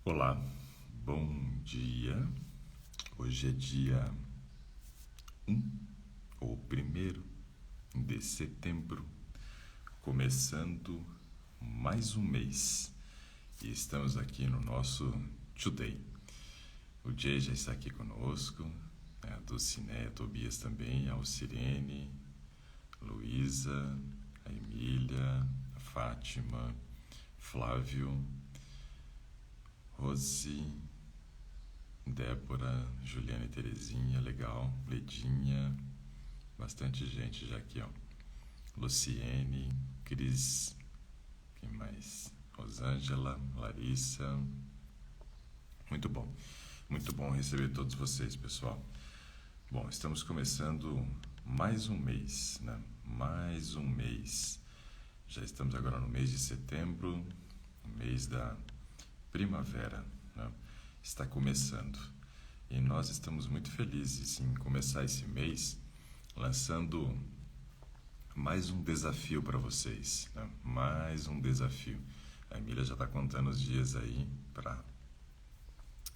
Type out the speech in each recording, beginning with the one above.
Olá, bom dia. Hoje é dia 1 ou 1º de setembro, começando mais um mês. E estamos aqui no nosso Today. O Jay já está aqui conosco, a Dulcineia, a Tobias também, a Alcirene, Luísa, a Emília, a Fátima, Flávio, Rose, Débora, Juliana e Terezinha, legal, Ledinha, bastante gente já aqui, ó. Luciene, Cris, quem mais? Rosângela, Larissa, muito bom receber todos vocês, pessoal. Bom, estamos começando mais um mês, né? Mais um mês. Já estamos agora no mês de setembro, mês da primavera, né? Está começando. E nós estamos muito felizes em começar esse mês lançando mais um desafio para vocês, né? Mais um desafio. A Emília já está contando os dias aí para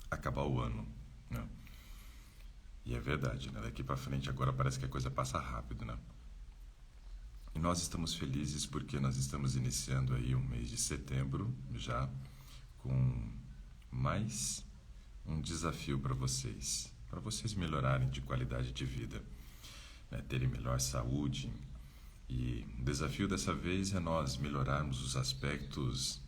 acabar o ano, né? E é verdade, né? Daqui para frente agora parece que a coisa passa rápido, né? E nós estamos felizes porque nós estamos iniciando aí o mês de setembro já com mais um desafio para vocês melhorarem de qualidade de vida, né? Terem melhor saúde. E o desafio dessa vez é nós melhorarmos os aspectos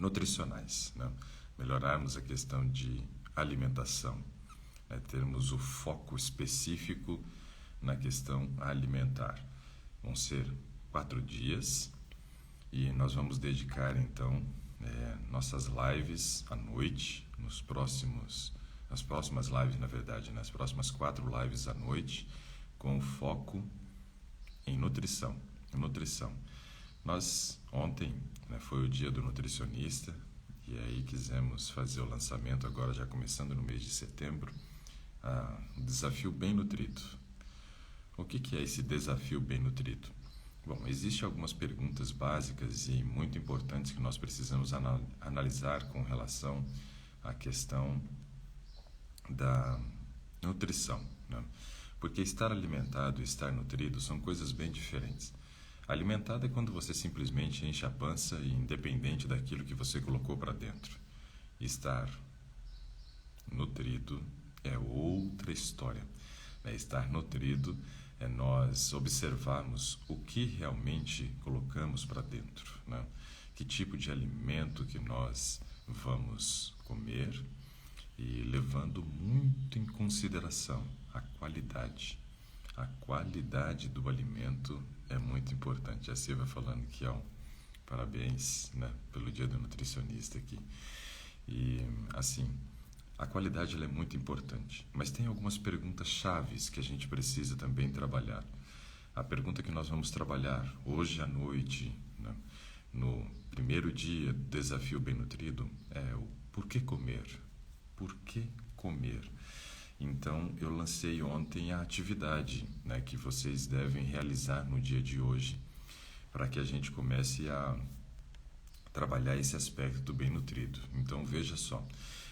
nutricionais, né? Melhorarmos a questão de alimentação, né? Termos o foco específico na questão alimentar. Vão ser 4 dias e nós vamos dedicar então nossas lives à noite, nas próximas lives, na verdade, nas próximas 4 lives à noite, com foco em nutrição. Nós, ontem, né, foi o dia do nutricionista, e aí quisemos fazer o lançamento agora, já começando no mês de setembro, um desafio bem nutrido. O que é esse desafio bem nutrido? Bom, existem algumas perguntas básicas e muito importantes que nós precisamos analisar com relação à questão da nutrição, né? Porque estar alimentado e estar nutrido são coisas bem diferentes. Alimentado é quando você simplesmente enche a pança e independente daquilo que você colocou para dentro. Estar nutrido é outra história, né? Estar nutrido é nós observarmos o que realmente colocamos para dentro, né? Que tipo de alimento que nós vamos comer e levando muito em consideração a qualidade. A qualidade do alimento é muito importante. A Silvia falando que parabéns, né, pelo dia do nutricionista aqui. E assim, a qualidade ela é muito importante, mas tem algumas perguntas chaves que a gente precisa também trabalhar. A pergunta que nós vamos trabalhar hoje à noite, né, no primeiro dia do desafio bem nutrido, é o por que comer? Por que comer? Então, eu lancei ontem a atividade, né, que vocês devem realizar no dia de hoje, para que a gente comece a trabalhar esse aspecto do bem nutrido. Então, veja só.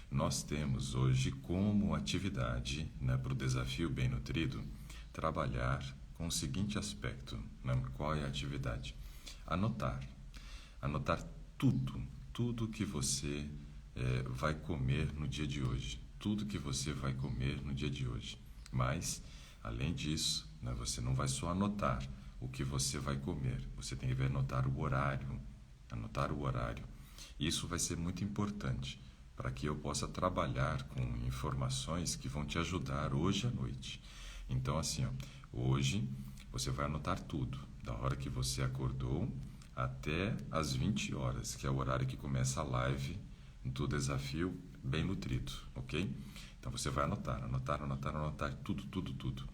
Nós temos hoje como atividade, né, para o desafio bem nutrido, trabalhar com o seguinte aspecto, né? Qual é a atividade? Anotar tudo que você vai comer no dia de hoje, tudo que você vai comer no dia de hoje. Mas, além disso, né, você não vai só anotar o que você vai comer, você tem que anotar o horário. Isso vai ser muito importante, para que eu possa trabalhar com informações que vão te ajudar hoje à noite. Então, assim, hoje você vai anotar tudo, da hora que você acordou até as 20 horas, que é o horário que começa a live do desafio bem nutrido, ok? Então, você vai anotar tudo.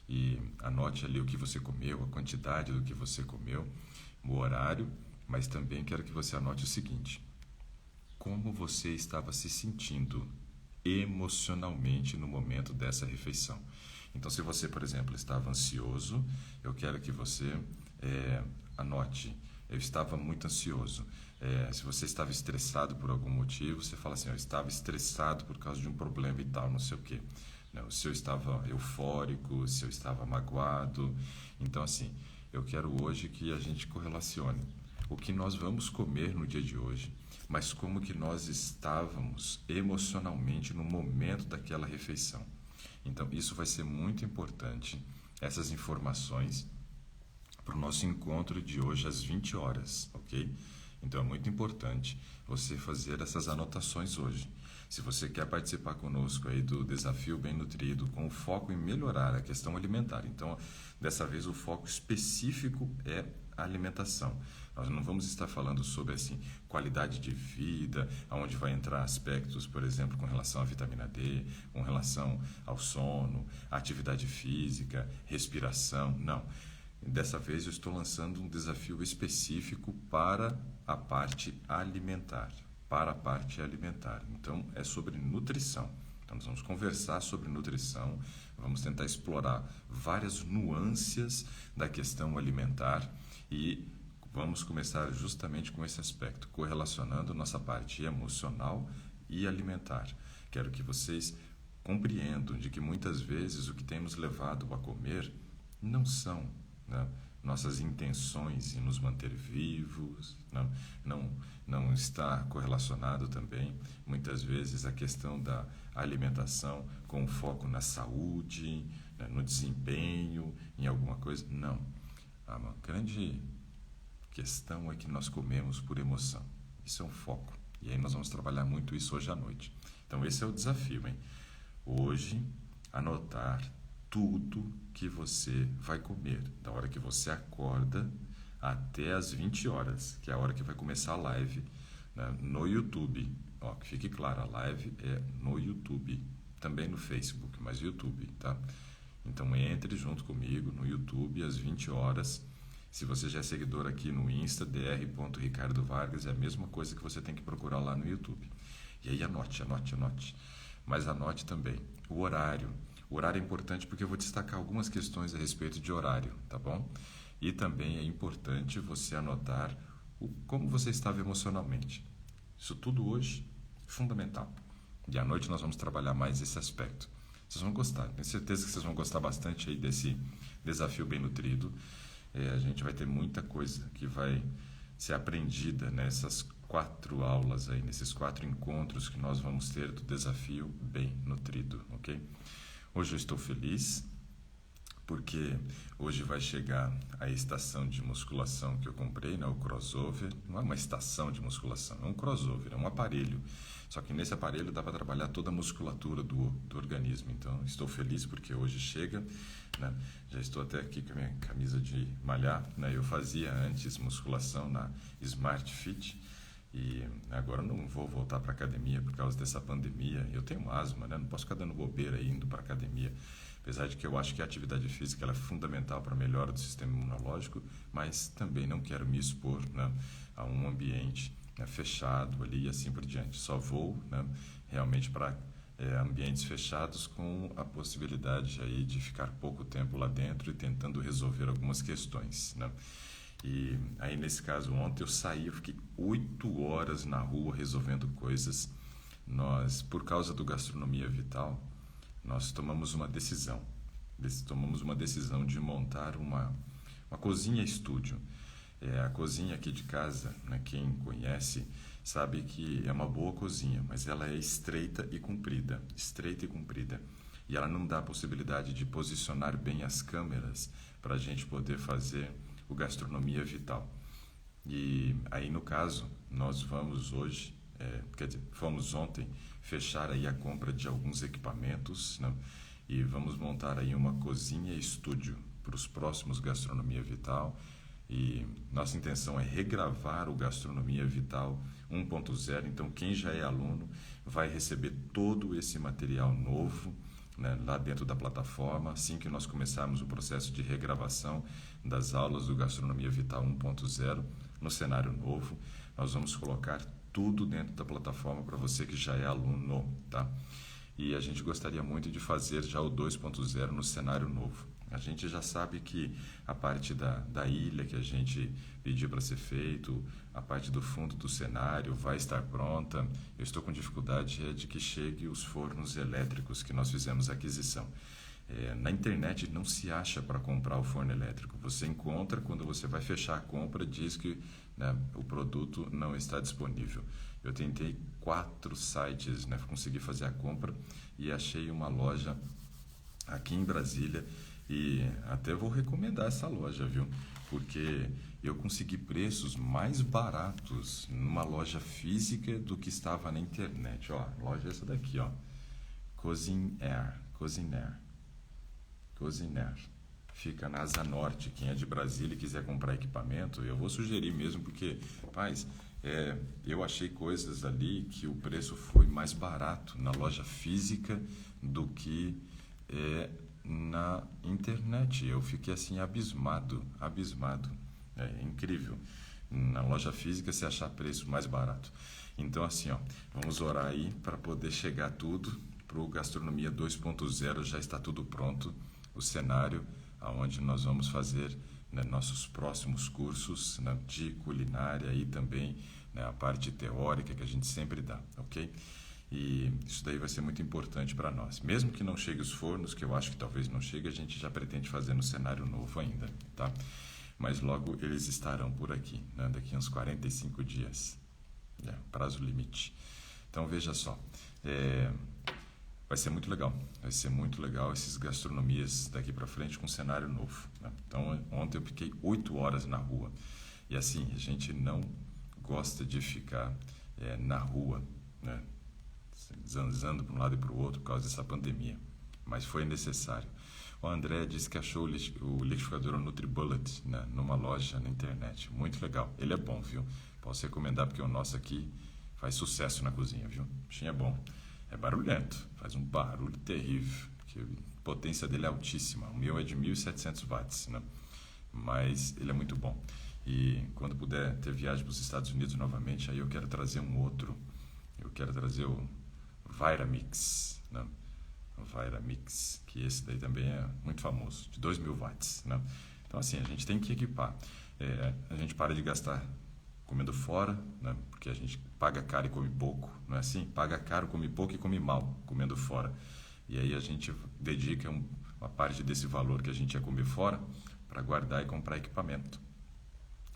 E anote ali o que você comeu, a quantidade do que você comeu, o horário, mas também quero que você anote o seguinte: como você estava se sentindo emocionalmente no momento dessa refeição. Então, se você, por exemplo, estava ansioso, eu quero que você anote: eu estava muito ansioso. Se você estava estressado por algum motivo, você fala assim, eu estava estressado por causa de um problema e tal, não sei o quê. Não, se eu estava eufórico, se eu estava magoado. Então, assim, eu quero hoje que a gente correlacione o que nós vamos comer no dia de hoje, mas como que nós estávamos emocionalmente no momento daquela refeição. Então, isso vai ser muito importante, essas informações, para o nosso encontro de hoje às 20 horas, ok? Então, é muito importante você fazer essas anotações hoje. Se você quer participar conosco aí do Desafio Bem Nutrido, com o foco em melhorar a questão alimentar. Então, dessa vez, o foco específico é a alimentação. Nós não vamos estar falando sobre assim, qualidade de vida, onde vai entrar aspectos, por exemplo, com relação à vitamina D, com relação ao sono, atividade física, respiração. Não. Dessa vez eu estou lançando um desafio específico para a parte alimentar. Então, é sobre nutrição. Então, nós vamos conversar sobre nutrição, vamos tentar explorar várias nuances da questão alimentar e vamos começar justamente com esse aspecto, correlacionando nossa parte emocional e alimentar. Quero que vocês compreendam de que muitas vezes o que tem nos levado a comer não são, né, nossas intenções em nos manter vivos, não está correlacionado também, muitas vezes, a questão da alimentação com foco na saúde, né, no desempenho, em alguma coisa. Não. A grande questão é que nós comemos por emoção. Isso é um foco. E aí nós vamos trabalhar muito isso hoje à noite. Então, esse é o desafio, hein? Hoje, anotar tudo que você vai comer, da hora que você acorda até as 20 horas, que é a hora que vai começar a live, né, no YouTube. Ó, que fique claro, a live é no YouTube, também no Facebook, mas YouTube, tá? Então entre junto comigo no YouTube às 20 horas. Se você já é seguidor aqui no Insta, dr.ricardovargas, é a mesma coisa que você tem que procurar lá no YouTube. E aí anote. Mas anote também o horário. O horário é importante porque eu vou destacar algumas questões a respeito de horário, tá bom? E também é importante você anotar como você estava emocionalmente. Isso tudo hoje é fundamental. E à noite nós vamos trabalhar mais esse aspecto. Vocês vão gostar, tenho certeza que vocês vão gostar bastante aí desse desafio bem nutrido. A gente vai ter muita coisa que vai ser aprendida nessas 4 aulas aí, nesses 4 encontros que nós vamos ter do desafio bem nutrido, ok? Hoje eu estou feliz porque hoje vai chegar a estação de musculação que eu comprei, né, o crossover. Não é uma estação de musculação, é um crossover, é um aparelho. Só que nesse aparelho dá para trabalhar toda a musculatura do organismo. Então, estou feliz porque hoje chega, né? Já estou até aqui com a minha camisa de malhar, né? Eu fazia antes musculação na Smart Fit e agora não vou voltar para a academia por causa dessa pandemia. Eu tenho asma, né? Não posso ficar dando bobeira aí indo para a academia. Apesar de que eu acho que a atividade física ela é fundamental para a melhora do sistema imunológico, mas também não quero me expor, né, a um ambiente, né, fechado ali e assim por diante. Só vou, né, realmente para ambientes fechados com a possibilidade aí de ficar pouco tempo lá dentro e tentando resolver algumas questões, né? E aí nesse caso ontem eu saí, eu fiquei 8 horas na rua resolvendo coisas. Nós, por causa do Gastronomia Vital, nós tomamos uma decisão de montar uma cozinha estúdio. A cozinha aqui de casa, né, quem conhece sabe que é uma boa cozinha, mas ela é estreita e comprida. E ela não dá a possibilidade de posicionar bem as câmeras para a gente poder fazer o Gastronomia Vital. E aí, no caso, nós vamos hoje, fomos ontem fechar aí a compra de alguns equipamentos, né? E vamos montar aí uma cozinha estúdio para os próximos Gastronomia Vital. E nossa intenção é regravar o Gastronomia Vital 1.0. Então, quem já é aluno vai receber todo esse material novo, né, lá dentro da plataforma. Assim que nós começarmos o processo de regravação das aulas do Gastronomia Vital 1.0 no cenário novo, nós vamos colocar tudo dentro da plataforma para você que já é aluno, tá? E a gente gostaria muito de fazer já o 2.0 no cenário novo. A gente já sabe que a parte da ilha que a gente pediu para ser feito, a parte do fundo do cenário vai estar pronta. Eu estou com dificuldade de que chegue os fornos elétricos que nós fizemos a aquisição. Na internet não se acha para comprar o forno elétrico. Você encontra quando você vai fechar a compra, diz que, né, o produto não está disponível. Eu tentei 4 sites, né, consegui fazer a compra e achei uma loja aqui em Brasília e até vou recomendar essa loja, viu? Porque eu consegui preços mais baratos numa loja física do que estava na internet. Ó, a loja é essa daqui, ó. Cozinair. Fica na Asa Norte. Quem é de Brasília e quiser comprar equipamento, eu vou sugerir mesmo, porque, rapaz, eu achei coisas ali que o preço foi mais barato na loja física do que na internet. Eu fiquei assim abismado. É incrível. Na loja física você achar preço mais barato. Então assim, ó, vamos orar aí para poder chegar tudo para o Gastronomia 2.0. Já está tudo pronto, o cenário aonde nós vamos fazer, né, nossos próximos cursos, né, de culinária e também, né, a parte teórica que a gente sempre dá, ok? E isso daí vai ser muito importante para nós. Mesmo que não chegue os fornos, que eu acho que talvez não chegue, a gente já pretende fazer no cenário novo ainda, tá? Mas logo eles estarão por aqui, né? Daqui a uns 45 dias, prazo limite. Então veja só, vai ser muito legal esses gastronomias daqui para frente com cenário novo, né? Então ontem eu fiquei 8 horas na rua e assim, a gente não gosta de ficar na rua, né, zanzando para um lado e para o outro por causa dessa pandemia, mas foi necessário. O André disse que achou o liquidificador NutriBullet, né, numa loja na internet, muito legal, ele é bom, viu? Posso recomendar porque o nosso aqui faz sucesso na cozinha, viu? O bichinho é bom, é barulhento, faz um barulho terrível, que a potência dele é altíssima, o meu é de 1.700 watts, né? Mas ele é muito bom. E quando puder ter viagem para os Estados Unidos novamente, aí eu quero trazer um outro, eu quero trazer o Vitamix, né? O Vitamix, que esse daí também é muito famoso, de 2.000 watts, né? Então assim, a gente tem que equipar, a gente para de gastar comendo fora, né? Porque a gente paga caro e come pouco, não é assim? Paga caro, come pouco e come mal comendo fora. E aí a gente dedica uma parte desse valor que a gente ia comer fora para guardar e comprar equipamento.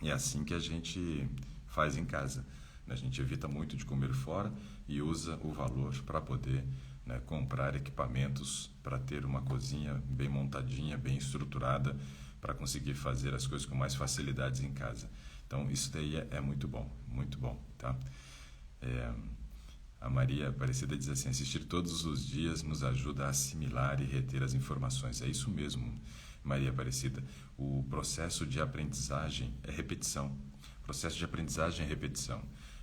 E é assim que a gente faz em casa, né? A gente evita muito de comer fora e usa o valor para poder, né, comprar equipamentos para ter uma cozinha bem montadinha, bem estruturada, para conseguir fazer as coisas com mais facilidades em casa. Então isso daí é muito bom, tá? A Maria Aparecida diz assim: assistir todos os dias nos ajuda a assimilar e reter as informações. É isso mesmo, Maria Aparecida. O processo de aprendizagem é repetição.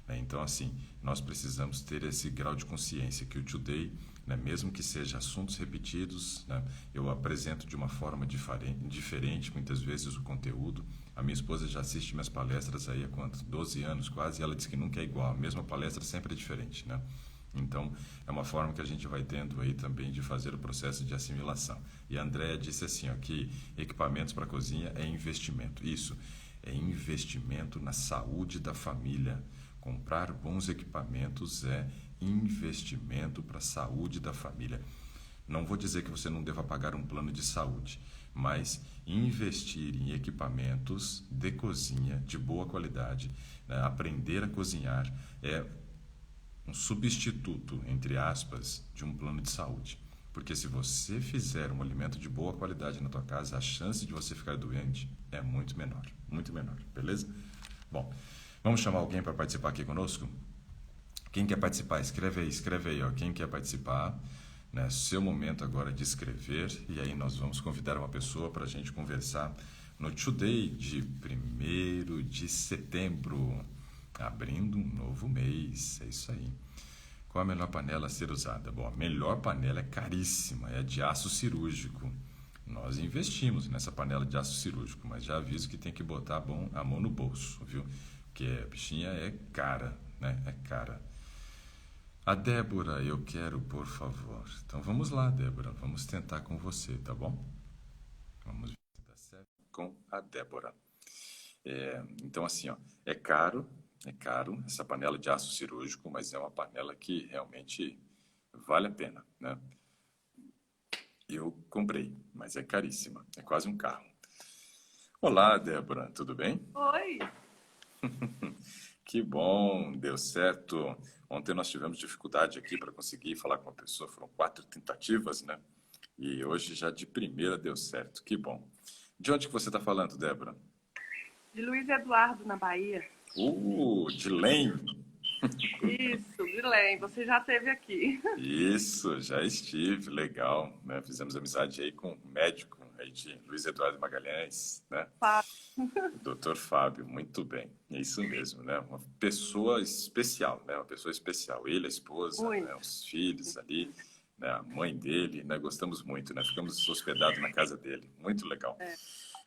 Né? Então, assim, nós precisamos ter esse grau de consciência que o Today, né, mesmo que seja assuntos repetidos, né, eu apresento de uma forma diferente, muitas vezes o conteúdo. A minha esposa já assiste minhas palestras aí há quanto? 12 anos quase, e ela diz que nunca é igual, a mesma palestra sempre é diferente, né? Então, é uma forma que a gente vai tendo aí também de fazer o processo de assimilação. E a Andréa disse assim, ó, que equipamentos para cozinha é investimento. Isso, é investimento na saúde da família. Comprar bons equipamentos é investimento para a saúde da família. Não vou dizer que você não deva pagar um plano de saúde, mas investir em equipamentos de cozinha de boa qualidade, né, aprender a cozinhar é um substituto, entre aspas, de um plano de saúde. Porque se você fizer um alimento de boa qualidade na tua casa, a chance de você ficar doente é muito menor, beleza? Bom, vamos chamar alguém para participar aqui conosco? Quem quer participar? Escreve aí, ó. Quem quer participar, né? Seu momento agora de escrever, e aí nós vamos convidar uma pessoa para a gente conversar no Today de 1º de setembro, abrindo um novo mês, é isso aí. Qual a melhor panela a ser usada? Bom, a melhor panela é caríssima, é de aço cirúrgico. Nós investimos nessa panela de aço cirúrgico, mas já aviso que tem que botar a mão no bolso, viu? Porque a bichinha é cara, né? É cara. A Débora, eu quero, por favor. Então vamos lá, Débora, vamos tentar com você, tá bom? Vamos ver se dá certo com a Débora. Então, assim, ó, é caro, essa panela de aço cirúrgico, mas é uma panela que realmente vale a pena, né? Eu comprei, mas é caríssima, é quase um carro. Olá, Débora, tudo bem? Oi, Que bom, deu certo. Ontem nós tivemos dificuldade aqui para conseguir falar com uma pessoa, foram 4 tentativas, né? E hoje já de primeira deu certo, que bom. De onde que você está falando, Débora? de Luiz Eduardo, na Bahia. De Lem. Isso, Vilém, você já esteve aqui. Isso, já estive, legal, né? Fizemos amizade aí com um médico aí de Luiz Eduardo Magalhães, né? Fá- O Dr. Fábio, muito bem. É isso mesmo, né? Uma pessoa especial, né? Uma pessoa especial. Ele, a esposa, né? Muito. Os filhos ali, né? A mãe dele, né? Gostamos muito, né? Ficamos hospedados na casa dele. Muito legal. É.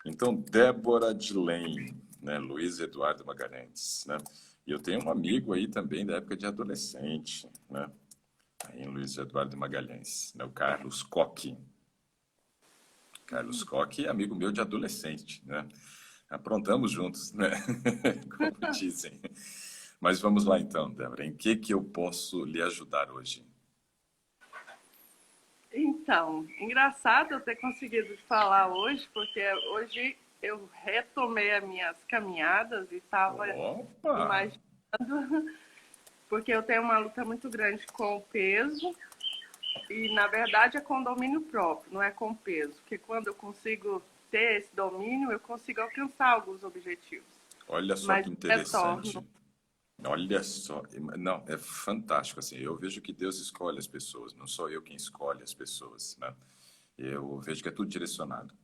Então, Débora Dilene, né? Luiz Eduardo Magalhães, né? E eu tenho um amigo aí também da época de adolescente, né? Aí em Luiz Eduardo Magalhães, né? O Carlos Coque. Carlos Coque é amigo meu de adolescente, né? Aprontamos juntos, né? Como dizem. Mas vamos lá então, Débora. Em que eu posso lhe ajudar hoje? Então, engraçado eu ter conseguido te falar hoje, porque hoje eu retomei as minhas caminhadas e estava Opa! imaginando, porque eu tenho uma luta muito grande com o peso e, na verdade, é com domínio próprio, não é com peso, porque quando eu consigo ter esse domínio, eu consigo alcançar alguns objetivos, Olha só mas que retorno. interessante. Olha só. Não, é fantástico assim. Eu vejo que Deus escolhe as pessoas, não sou eu quem escolhe as pessoas, né? Eu vejo que é tudo direcionado.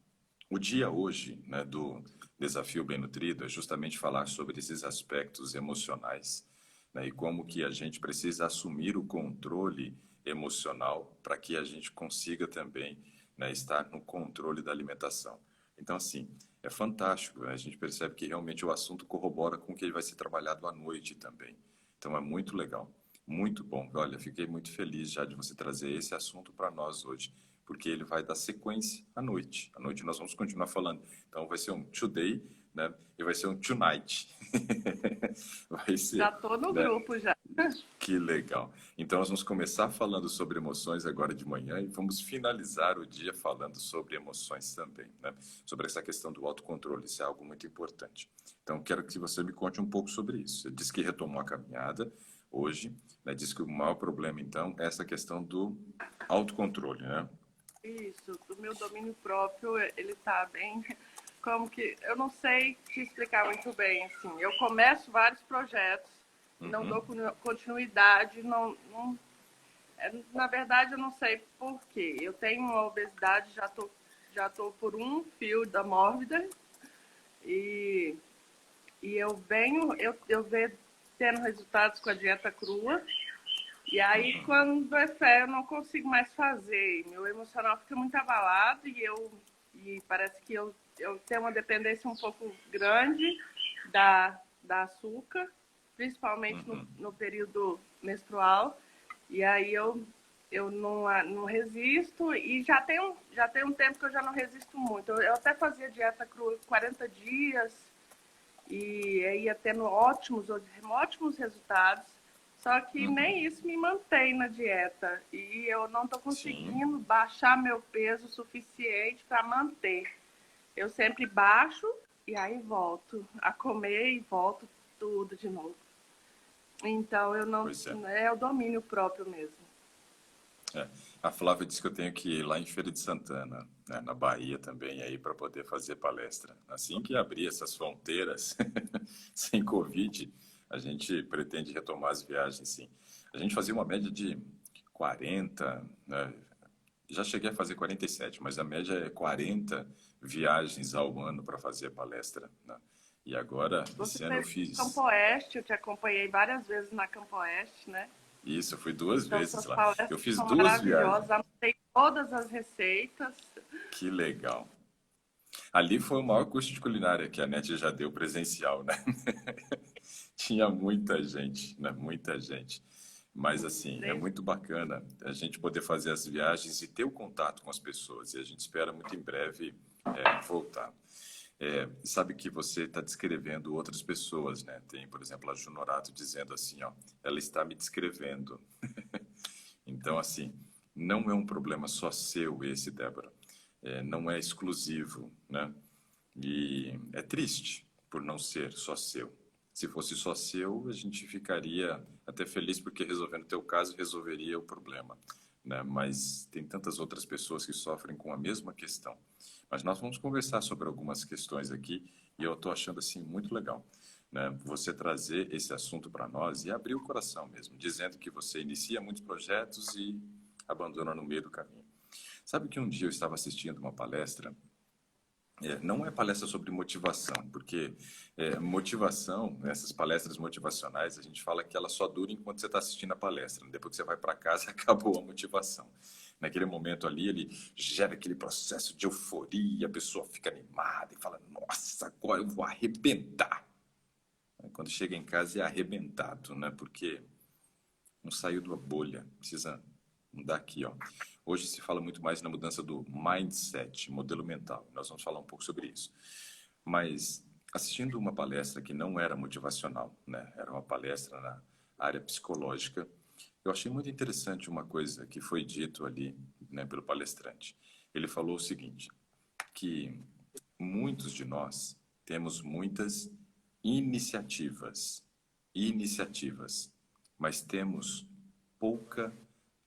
O dia hoje, né, do Desafio Bem Nutrido é justamente falar sobre esses aspectos emocionais, né, e como que a gente precisa assumir o controle emocional para que a gente consiga também, né, estar no controle da alimentação. Então, assim, é fantástico, né? A gente percebe que realmente o assunto corrobora com o que vai ser trabalhado à noite também. Então, é muito legal, muito bom. Olha, fiquei muito feliz já de você trazer esse assunto para nós hoje, porque ele vai dar sequência à noite. À noite nós vamos continuar falando. Então vai ser um today, né? E vai ser um tonight. Vai Já ser, estou no né? grupo já. Que legal. Então nós vamos começar falando sobre emoções agora de manhã e vamos finalizar o dia falando sobre emoções também, né? Sobre essa questão do autocontrole, isso é algo muito importante. Então quero que você me conte um pouco sobre isso. Você disse que retomou a caminhada hoje, né? Diz que o maior problema então é essa questão do autocontrole, né? Isso, o meu domínio próprio, ele tá bem. Como que. Eu não sei te explicar muito bem, assim. Eu começo vários projetos, não dou Uhum, continuidade, na verdade, eu não sei por quê. Eu tenho uma obesidade, já tô por um fio da mórbida e, e eu venho tendo resultados com a dieta crua. E aí, uhum, quando é fé, eu não consigo mais fazer. Meu emocional fica muito abalado e parece que eu tenho uma dependência um pouco grande da açúcar, principalmente no, uhum. no período menstrual. E aí eu não resisto e já tem um tempo que eu já não resisto muito. Eu até fazia dieta crua 40 dias e ia tendo ótimos resultados. Só que Uhum. nem isso me mantém na dieta. E eu não estou Sim, conseguindo baixar meu peso o suficiente para manter. Eu sempre baixo e aí volto a comer e volto tudo de novo. Então eu não. pois é. É o domínio próprio mesmo. É. A Flávia disse que eu tenho que ir lá em Feira de Santana, né, na Bahia também, aí para poder fazer palestra. Assim que abrir essas fronteiras sem Covid, a gente pretende retomar as viagens, sim. A gente fazia uma média de 40, né? Já cheguei a fazer 47, mas a média é 40 viagens ao ano para fazer palestra, né? E agora, Você esse ano eu fez Campo fiz Oeste, eu te acompanhei várias vezes na Campo Oeste, né? isso, eu fui 2 vezes Então suas lá. Eu palestras fiz são 2 viagens. maravilhosas, anotei todas as receitas. Que legal. Ali foi o maior curso de culinária que a NET já deu presencial, né? Tinha muita gente, né? Muita gente. Mas, assim, é Desde muito bacana a gente poder fazer as viagens e ter o contato com as pessoas. E a gente espera muito em breve Voltar. Sabe que você está descrevendo outras pessoas, né? Tem, por exemplo, a Junorato dizendo assim, ó, ela está me descrevendo. Então, assim, não é um problema só seu esse, Débora. Não é exclusivo, né? E é triste por não ser só seu. Se fosse só seu, a gente ficaria até feliz porque resolvendo o teu caso resolveria o problema, né? Mas tem tantas outras pessoas que sofrem com a mesma questão. Mas nós vamos conversar sobre algumas questões aqui e eu estou achando assim muito legal, né? Você trazer esse assunto para nós e abrir o coração mesmo, dizendo que você inicia muitos projetos e abandona no meio do caminho. Sabe que um dia eu estava assistindo uma palestra. Não é palestra sobre motivação, porque motivação, essas palestras motivacionais, a gente fala que ela só dura enquanto você está assistindo a palestra. Depois que você vai para casa, acabou a motivação. Naquele momento ali, ele gera aquele processo de euforia, a pessoa fica animada e fala, nossa, agora eu vou arrebentar. Quando chega em casa é arrebentado, né? Porque não saiu da bolha, precisa mudar aqui, ó. Hoje se fala muito mais na mudança do mindset, modelo mental. Nós vamos falar um pouco sobre isso. Mas assistindo uma palestra que não era motivacional, né? Era uma palestra na área psicológica. Eu achei muito interessante uma coisa que foi dito ali, né, pelo palestrante. Ele falou o seguinte, que muitos de nós temos muitas iniciativas, mas temos pouca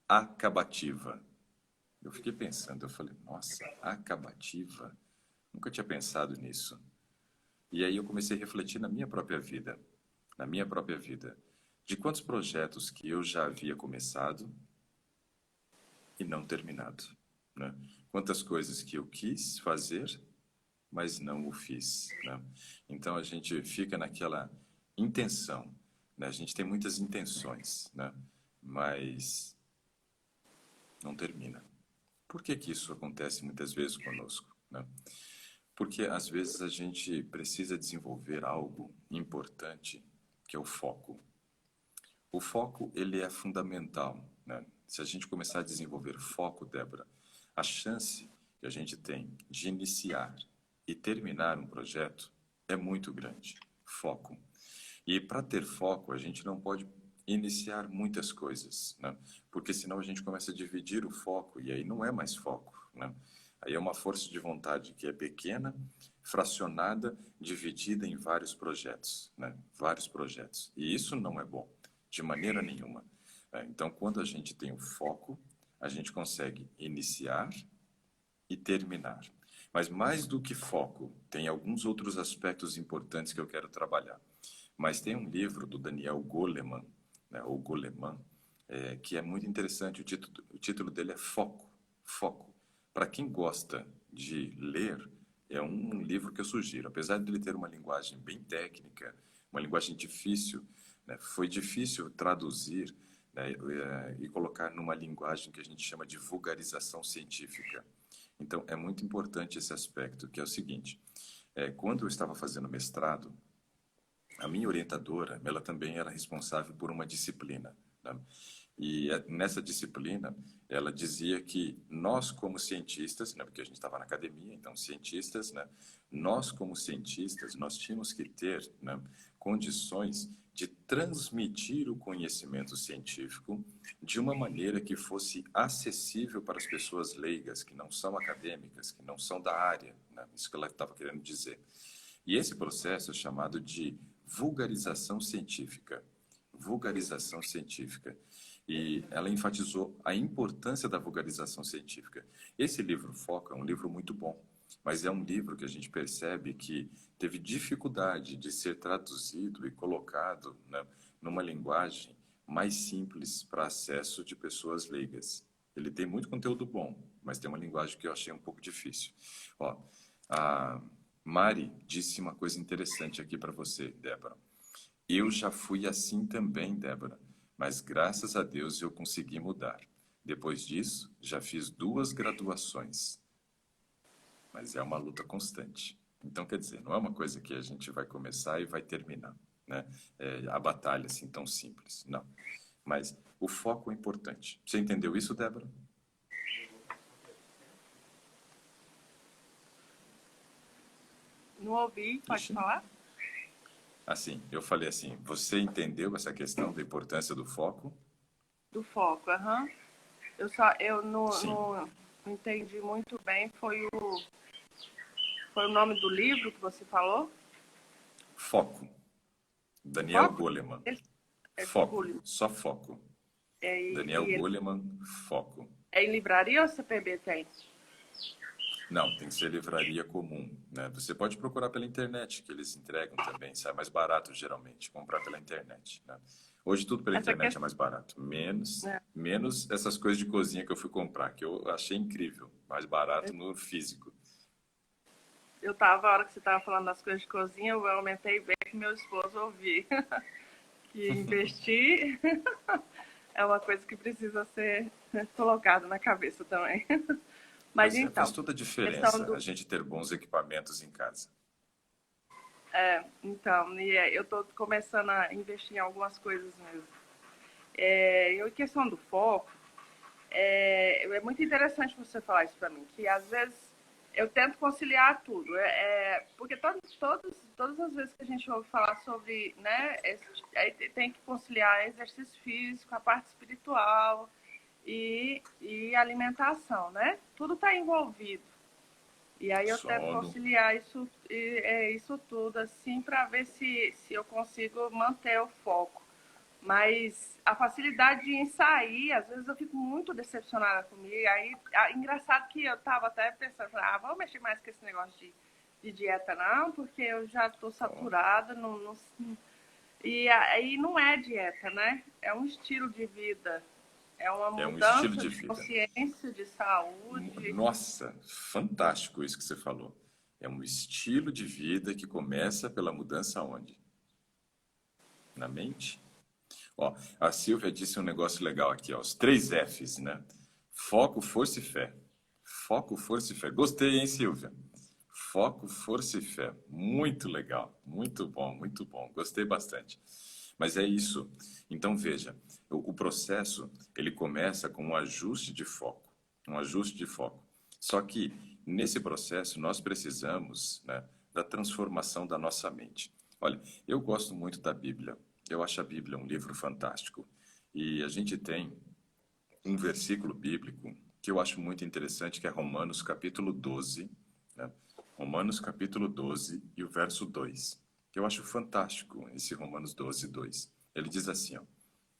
acabativa. Eu fiquei pensando, eu falei, nossa, acabativa? Nunca tinha pensado nisso. E aí eu comecei a refletir na minha própria vida, de quantos projetos que eu já havia começado e não terminado, né? Quantas coisas que eu quis fazer, mas não o fiz, né? Então a gente fica naquela intenção, né? A gente tem muitas intenções, né? Mas não termina. Por que que isso acontece muitas vezes conosco, né? Porque às vezes a gente precisa desenvolver algo importante, que é o foco. O foco, ele é fundamental, né? Se a gente começar a desenvolver foco, Débora, a chance que a gente tem de iniciar e terminar um projeto é muito grande. Foco. E para ter foco, a gente não pode iniciar muitas coisas, né? Porque senão a gente começa a dividir o foco e aí não é mais foco, né? Aí é uma força de vontade que é pequena, fracionada, dividida em vários projetos, né? Vários projetos. E isso não é bom, de maneira nenhuma. Então, quando a gente tem o foco, a gente consegue iniciar e terminar. Mas mais do que foco, tem alguns outros aspectos importantes que eu quero trabalhar. Mas tem um livro do Daniel Goleman, né, ou Goleman, que é muito interessante. O título dele é Foco. Foco. Para quem gosta de ler, é um livro que eu sugiro. Apesar de ele ter uma linguagem bem técnica, uma linguagem difícil, né, foi difícil traduzir, né, e colocar numa linguagem que a gente chama de vulgarização científica. Então, é muito importante esse aspecto, que é o seguinte. Quando eu estava fazendo mestrado, a minha orientadora, ela também era responsável por uma disciplina, né? E nessa disciplina, ela dizia que nós como cientistas, né, porque a gente estava na academia, então cientistas, né, nós como cientistas, nós tínhamos que ter, né, condições de transmitir o conhecimento científico de uma maneira que fosse acessível para as pessoas leigas, que não são acadêmicas, que não são da área, né? Isso que ela estava querendo dizer. E esse processo é chamado de vulgarização científica. Vulgarização científica. E ela enfatizou a importância da vulgarização científica. Esse livro Foco é um livro muito bom, mas é um livro que a gente percebe que teve dificuldade de ser traduzido e colocado, né, numa linguagem mais simples para acesso de pessoas leigas. Ele tem muito conteúdo bom, mas tem uma linguagem que eu achei um pouco difícil. Ó, a Mari disse uma coisa interessante aqui para você, Débora. Eu já fui assim também, Débora, mas graças a Deus eu consegui mudar. Depois disso, já fiz 2 graduações, mas é uma luta constante. Então, quer dizer, não é uma coisa que a gente vai começar e vai terminar, né? A batalha assim tão simples, não. Mas o foco é importante. Você entendeu isso, Débora? Não ouvi, pode Ixi. falar? Assim, eu falei assim, você entendeu essa questão da importância do foco? Do foco, aham. Eu Sim, não entendi muito bem, foi o nome do livro que você falou? foco. Daniel Foco? Goleman. Esse é de Foco, Gulliver. só foco. É, Daniel e Goleman, foco. é em livraria ou CPB tem? Não, tem que ser livraria comum, né? Você pode procurar pela internet, que eles entregam também. Sai mais barato, geralmente, comprar pela internet, né? Hoje tudo pela Essa internet é questão, mais barato. Menos, né? menos essas coisas de cozinha que eu fui comprar, que eu achei incrível. Mais barato no físico. A hora que você estava falando das coisas de cozinha, eu aumentei bem que meu esposo ouvir. Que investir é uma coisa que precisa ser colocada na cabeça também. Mas Pois é, faz então, toda a questão diferença a do. gente ter bons equipamentos em casa. Eu estou começando a investir em algumas coisas mesmo. E a questão do foco, é muito interessante você falar isso para mim, que às vezes eu tento conciliar tudo. Porque todas as vezes que a gente ouve falar sobre, né, tem que conciliar exercício físico, a parte espiritual e alimentação, né? Tudo está envolvido. E aí eu tento Sono. conciliar isso tudo assim para ver se eu consigo manter o foco. Mas a facilidade em sair, às vezes eu fico muito decepcionada comigo. Aí, engraçado que eu tava até pensando, vou mexer mais com esse negócio de dieta não, porque eu já estou Ó, saturada. E aí não é dieta, né? É um estilo de vida. É uma é um estilo mudança de de vida. consciência, de saúde. Nossa, fantástico isso que você falou. É um estilo de vida que começa pela mudança onde? Na mente? Ó, a Silvia disse um negócio legal aqui, ó, os 3 Fs, né? Foco, força e fé. Foco, força e fé. Gostei, hein, Silvia? Foco, força e fé. Muito legal. Muito bom, muito bom. Gostei bastante. Mas é isso. Então, veja, o processo, ele começa com um ajuste de foco. Um ajuste de foco. Só que, nesse processo, nós precisamos, né, da transformação da nossa mente. Olha, eu gosto muito da Bíblia. Eu acho a Bíblia um livro fantástico. E a gente tem um versículo bíblico que eu acho muito interessante, que é Romanos capítulo 12, né? Romanos capítulo 12 e o verso 2. Que eu acho fantástico esse Romanos 12, 2. Ele diz assim, ó,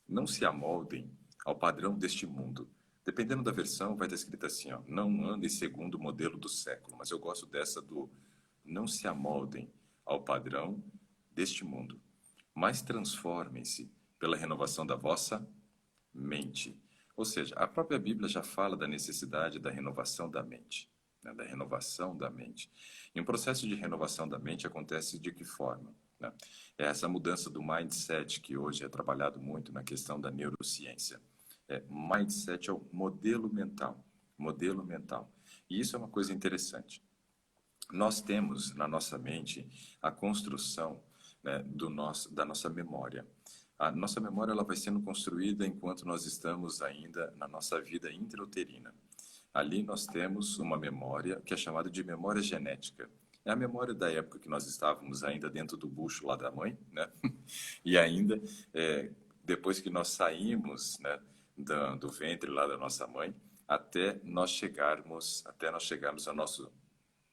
não se amoldem ao padrão deste mundo. Dependendo da versão, vai estar escrito assim, ó, não andem segundo o modelo do século. Mas eu gosto dessa do não se amoldem ao padrão deste mundo, mas transformem-se pela renovação da vossa mente. Ou seja, a própria Bíblia já fala da necessidade da renovação da mente, né? Da renovação da mente. E um processo de renovação da mente acontece de que forma? Né? É essa mudança do mindset que hoje é trabalhado muito na questão da neurociência. Mindset é o modelo mental, modelo mental. E isso é uma coisa interessante. Nós temos na nossa mente a construção, né, da nossa memória. A nossa memória ela vai sendo construída enquanto nós estamos ainda na nossa vida intrauterina. Ali nós temos uma memória que é chamada de memória genética. É a memória da época que nós estávamos ainda dentro do bucho lá da mãe, né? E ainda depois que nós saímos, né, do ventre lá da nossa mãe, até nós chegarmos ao nosso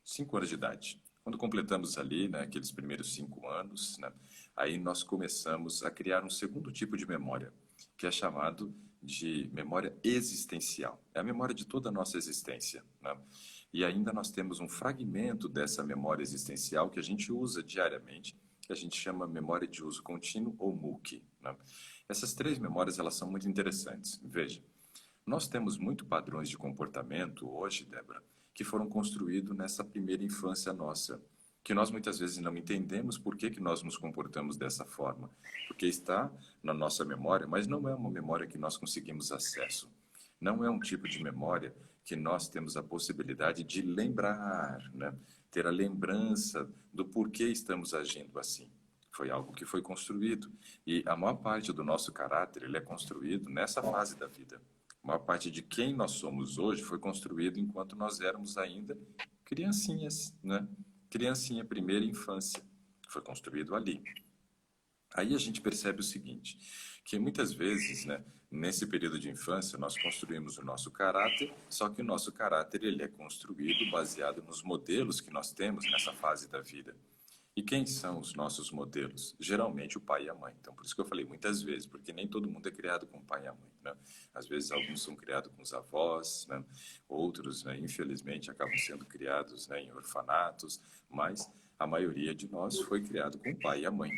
5 anos de idade. Quando completamos ali, né, aqueles primeiros 5 anos, né, aí nós começamos a criar um segundo tipo de memória, que é chamado de memória existencial. É a memória de toda a nossa existência, né? E ainda nós temos um fragmento dessa memória existencial que a gente usa diariamente, que a gente chama memória de uso contínuo ou MUC, né? Essas 3 memórias, elas são muito interessantes. Veja, nós temos muito padrões de comportamento hoje, Débora, que foram construídos nessa primeira infância nossa, que nós muitas vezes não entendemos por que nós nos comportamos dessa forma, porque está na nossa memória, mas não é uma memória que nós conseguimos acesso. Não é um tipo de memória que nós temos a possibilidade de lembrar, né? Ter a lembrança do porquê estamos agindo assim. Foi algo que foi construído. E a maior parte do nosso caráter ele é construído nessa fase da vida. A maior parte de quem nós somos hoje foi construído enquanto nós éramos ainda criancinhas, né? criancinha, primeira infância, foi construído ali. Aí a gente percebe o seguinte, que muitas vezes, né, nesse período de infância, nós construímos o nosso caráter, só que o nosso caráter ele é construído baseado nos modelos que nós temos nessa fase da vida. E quem são os nossos modelos? Geralmente o pai e a mãe. Então, por isso que eu falei muitas vezes, porque nem todo mundo é criado com o pai e a mãe, né? Às vezes alguns são criados com os avós, né? Outros, né, infelizmente, acabam sendo criados, né, em orfanatos, mas a maioria de nós foi criado com o pai e a mãe.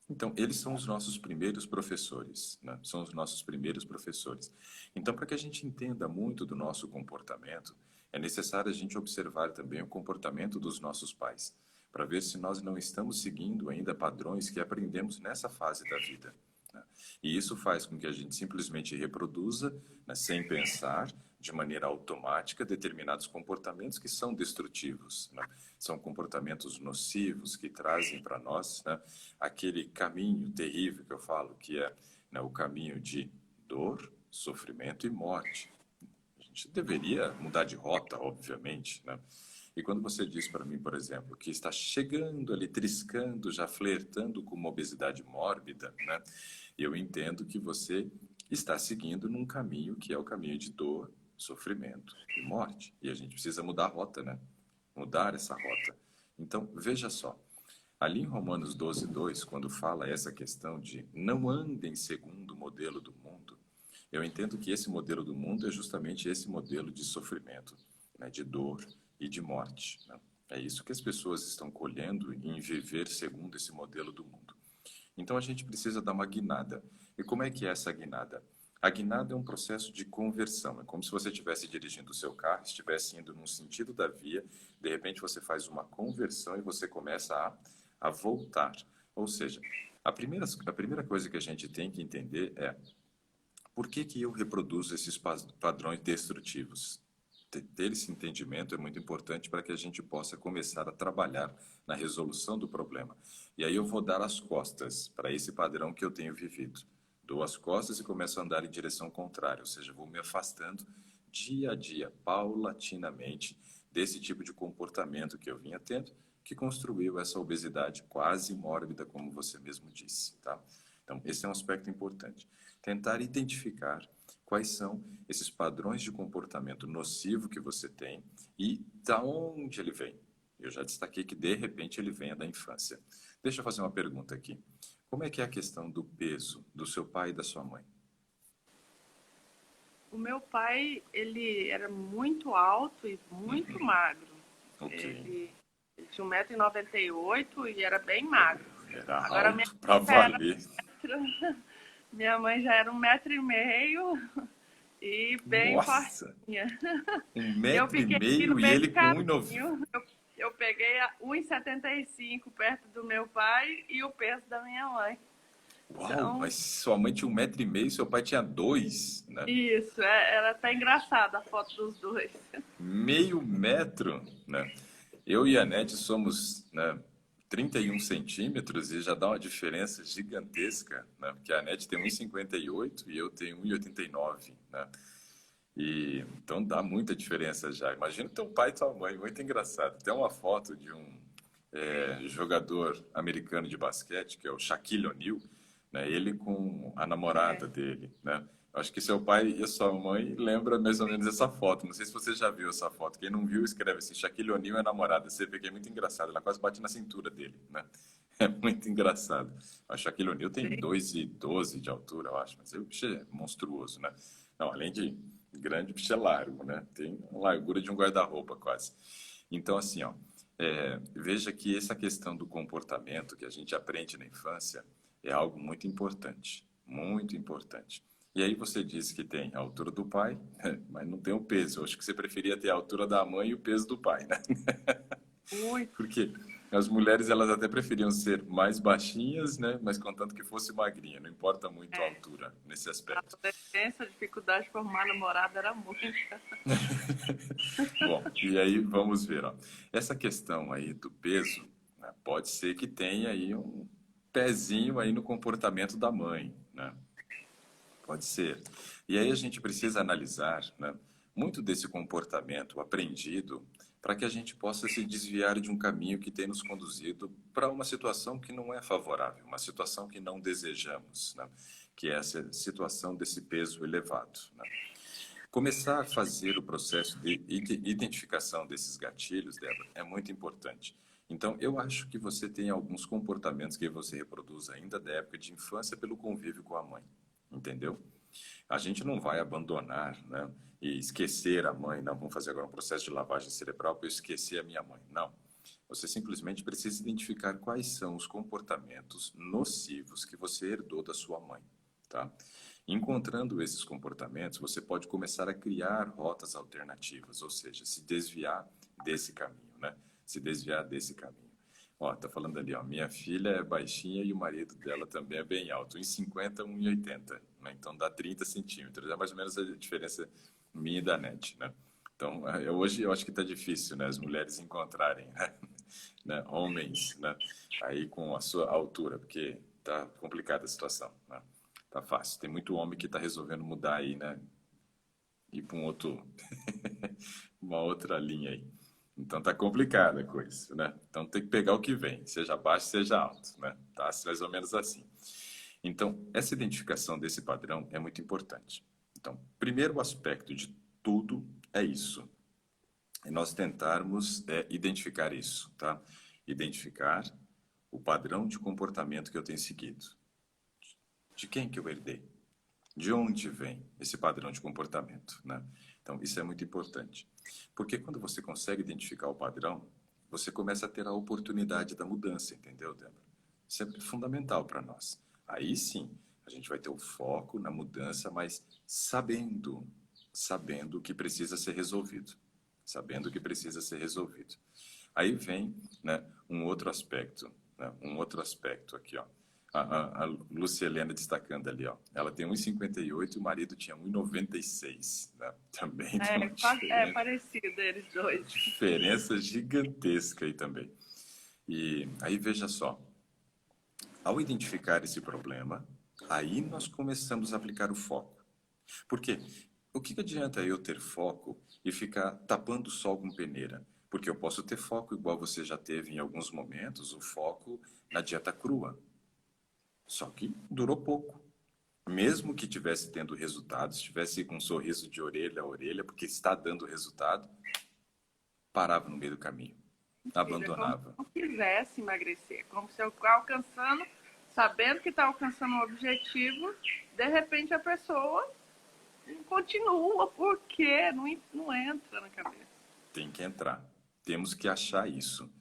Então, eles são os nossos primeiros professores, né? São os nossos primeiros professores. Então, para que a gente entenda muito do nosso comportamento, é necessário a gente observar também o comportamento dos nossos pais, para ver se nós não estamos seguindo ainda padrões que aprendemos nessa fase da vida, né? E isso faz com que a gente simplesmente reproduza, né, sem pensar, de maneira automática, determinados comportamentos que são destrutivos, né? São comportamentos nocivos que trazem para nós, né, aquele caminho terrível que eu falo, que é, né, o caminho de dor, sofrimento e morte. A gente deveria mudar de rota, obviamente, né? E quando você diz para mim, por exemplo, que está chegando ali, triscando, já flertando com uma obesidade mórbida, né? Eu entendo que você está seguindo num caminho que é o caminho de dor, sofrimento e morte. E a gente precisa mudar a rota, né? Mudar essa rota. Então, veja só. Ali em Romanos 12:2, quando fala essa questão de não andem segundo o modelo do mundo, eu entendo que esse modelo do mundo é justamente esse modelo de sofrimento, né? De dor e de morte, né? É isso que as pessoas estão colhendo em viver segundo esse modelo do mundo. Então a gente precisa dar uma guinada. E como é que é essa guinada? A guinada é um processo de conversão. É como se você estivesse dirigindo o seu carro, estivesse indo num sentido da via, de repente você faz uma conversão e você começa a voltar. Ou seja, a primeira coisa que a gente tem que entender é por que eu reproduzo esses padrões destrutivos. Ter esse entendimento é muito importante para que a gente possa começar a trabalhar na resolução do problema. E aí eu vou dar as costas para esse padrão que eu tenho vivido. Dou as costas e começo a andar em direção contrária, ou seja, vou me afastando dia a dia, paulatinamente, desse tipo de comportamento que eu vinha tendo, que construiu essa obesidade quase mórbida, como você mesmo disse, tá? Então, esse é um aspecto importante. Tentar identificar quais são esses padrões de comportamento nocivo que você tem e da onde ele vem. Eu já destaquei que, de repente, ele venha da infância. Deixa eu fazer uma pergunta aqui. Como é que é a questão do peso do seu pai e da sua mãe? O meu pai, ele era muito alto e muito magro. Ok. Ele tinha 1,98 m e era bem magro. Era Agora, alto para valer. Minha mãe já era 1,5 m e bem Nossa! fortinha. 1,5 m e ele com 1,90 m. Eu peguei a 1,75 m perto do meu pai e o peso da minha mãe. Uau, Então, mas sua mãe tinha 1,5 m e seu pai tinha 2, né? isso, ela tá engraçada a foto dos dois. Meio metro, né? Eu e a Nete somos, né, 31 centímetros e já dá uma diferença gigantesca, né? Porque a Nete tem 1,58 e eu tenho 1,89, né? E, então dá muita diferença já. Imagina teu pai e tua mãe, muito engraçado. Tem uma foto de um jogador americano de basquete, que é o Shaquille O'Neal, né? Ele com a namorada dele, né? Acho que seu pai e a sua mãe lembram mais ou menos essa foto. Não sei se você já viu essa foto. Quem não viu, escreve assim, Shaquille O'Neal é a namorada. Você vê que é muito engraçado. Ela quase bate na cintura dele, né? É muito engraçado. O Shaquille O'Neal tem 2,12 de altura, eu acho. Mas o bicho é monstruoso, né? Não, além de grande, o bicho é largo, né? Tem a largura de um guarda-roupa quase. Então, assim, ó, veja que essa questão do comportamento que a gente aprende na infância é algo muito importante. Muito importante. E aí você disse que tem a altura do pai, mas não tem o peso. Eu acho que você preferia ter a altura da mãe e o peso do pai, né? Muito. Porque as mulheres, elas até preferiam ser mais baixinhas, né? Mas contanto que fosse magrinha. Não importa muito a altura nesse Na aspecto. adolescência, a dificuldade de formar namorada era muita. Bom, e aí vamos ver, ó. Essa questão aí do peso, né, pode ser que tenha aí um pezinho aí no comportamento da mãe, né? Pode ser. E aí a gente precisa analisar, né, muito desse comportamento aprendido para que a gente possa se desviar de um caminho que tem nos conduzido para uma situação que não é favorável, uma situação que não desejamos, né? Que é essa situação desse peso elevado, né? Começar a fazer o processo de identificação desses gatilhos, Débora, é muito importante. Então, eu acho que você tem alguns comportamentos que você reproduz ainda da época de infância pelo convívio com a mãe, entendeu? A gente não vai abandonar, né, e esquecer a mãe, não, vamos fazer agora um processo de lavagem cerebral para eu esquecer a minha mãe. Não. Você simplesmente precisa identificar quais são os comportamentos nocivos que você herdou da sua mãe, tá? Encontrando esses comportamentos, você pode começar a criar rotas alternativas, ou seja, se desviar desse caminho, né? Se desviar desse caminho. Ó, tá falando ali, ó, minha filha é baixinha e o marido dela também é bem alto, 1,50, 1,80, né? Então dá 30 centímetros, é mais ou menos a diferença minha e da NET, né? Então, hoje eu acho que tá difícil, né, as mulheres encontrarem, né, homens, né, aí com a sua altura, porque tá complicada a situação, né? Tá fácil. Tem muito homem que tá resolvendo mudar aí, né, ir para um outro, uma outra linha aí. Então tá complicada a coisa, né? Então tem que pegar o que vem, seja baixo, seja alto, né? Tá mais ou menos assim. Então, essa identificação desse padrão é muito importante. Então, primeiro aspecto de tudo é isso. É nós tentarmos identificar isso, tá? Identificar o padrão de comportamento que eu tenho seguido. De quem que eu herdei? De onde vem esse padrão de comportamento, né? Então, isso é muito importante. Porque quando você consegue identificar o padrão, você começa a ter a oportunidade da mudança, entendeu, Débora? Isso é fundamental para nós. Aí sim, a gente vai ter o foco na mudança, mas sabendo que precisa ser resolvido. Sabendo que precisa ser resolvido. Aí vem, né, um outro aspecto, né, um outro aspecto aqui, ó. A Lúcia Helena destacando ali, ó. Ela tem 1,58 e o marido tinha 1,96, né? Também tem uma É parecido eles dois. diferença gigantesca aí também. E aí veja só, ao identificar esse problema, aí nós começamos a aplicar o foco. Por quê? O que adianta eu ter foco e ficar tapando o sol com peneira? Porque eu posso ter foco, igual você já teve em alguns momentos, o foco na dieta crua. Só que durou pouco. Mesmo que tivesse tendo resultado, estivesse com um sorriso de orelha a orelha, porque está dando resultado, parava no meio do caminho, abandonava. Como se não quisesse emagrecer, como se eu alcançando, sabendo que está alcançando um objetivo, de repente a pessoa continua, por quê? Não entra na cabeça. Tem que entrar. Temos que achar isso.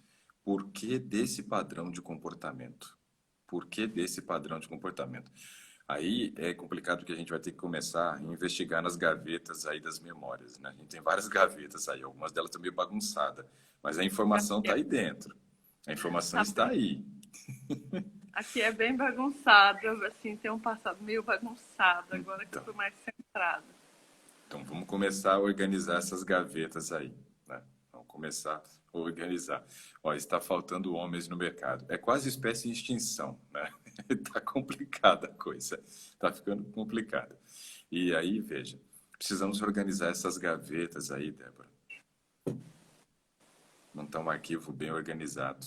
Por que desse padrão de comportamento? Por que desse padrão de comportamento? Aí é complicado que a gente vai ter que começar a investigar nas gavetas aí das memórias, né? A gente tem várias gavetas aí, algumas delas estão meio bagunçadas, mas a informação está aí dentro. A informação está aí. Aqui é bem bagunçado, assim, tem um passado meio bagunçado, agora que eu estou mais centrada. Então vamos começar a organizar essas gavetas aí, né? Vamos começar a organizar. Ó, está faltando homens no mercado. É quase espécie em extinção, né? Está complicada a coisa. Está ficando complicada. E aí, veja, precisamos organizar essas gavetas aí, Débora. Montar um arquivo bem organizado,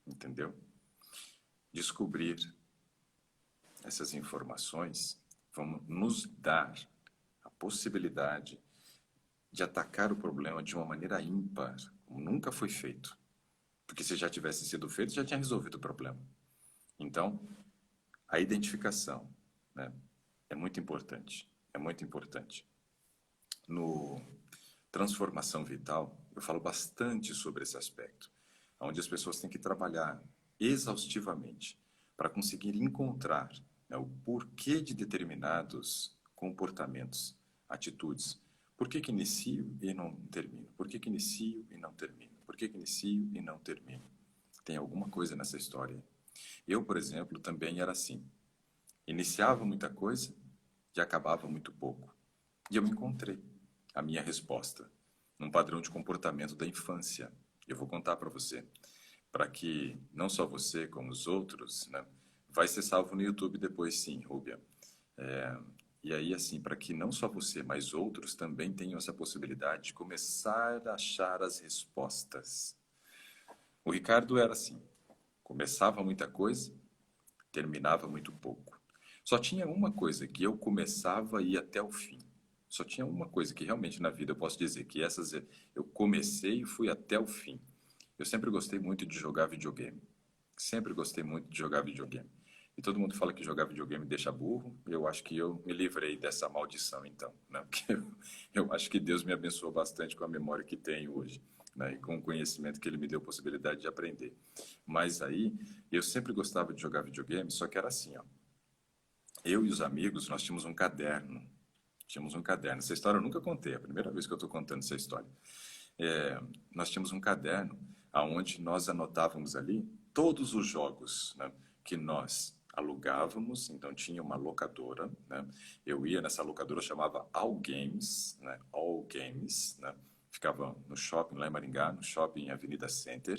entendeu? Descobrir essas informações vão nos dar a possibilidade de atacar o problema de uma maneira ímpar, como nunca foi feito. Porque se já tivesse sido feito, já tinha resolvido o problema. Então, a identificação, né, é muito importante. É muito importante. No Transformação Vital, eu falo bastante sobre esse aspecto, onde as pessoas têm que trabalhar exaustivamente para conseguir encontrar, né, o porquê de determinados comportamentos, atitudes. Por que inicio e não termino? Por que inicio e não termino? Por que inicio e não termino? Tem alguma coisa nessa história. Eu, por exemplo, também era assim. Iniciava muita coisa e acabava muito pouco. E eu encontrei a minha resposta num padrão de comportamento da infância. Eu vou contar para você, para que não só você, como os outros, né, vai ser salvo no YouTube depois sim, Rúbia. E aí, assim, para que não só você, mas outros também tenham essa possibilidade de começar a achar as respostas. O Ricardo era assim, começava muita coisa, terminava muito pouco. Só tinha uma coisa que eu começava e ia até o fim. Só tinha uma coisa que realmente na vida eu posso dizer que essas eu comecei e fui até o fim. Eu sempre gostei muito de jogar videogame. Sempre gostei muito de jogar videogame. E todo mundo fala que jogar videogame deixa burro. Eu acho que eu me livrei dessa maldição, então, né? Porque eu acho que Deus me abençoou bastante com a memória que tenho hoje, né? E com o conhecimento que Ele me deu possibilidade de aprender. Mas aí, eu sempre gostava de jogar videogame, só que era assim, ó. Eu e os amigos, nós tínhamos um caderno. Tínhamos um caderno. Essa história eu nunca contei, é a primeira vez que eu estou contando essa história. Nós tínhamos um caderno onde nós anotávamos ali todos os jogos, né, que nós alugávamos. Então tinha uma locadora, né? Eu ia nessa locadora, chamava All Games, né? All Games, né? Ficava no shopping lá em Maringá, no shopping Avenida Center,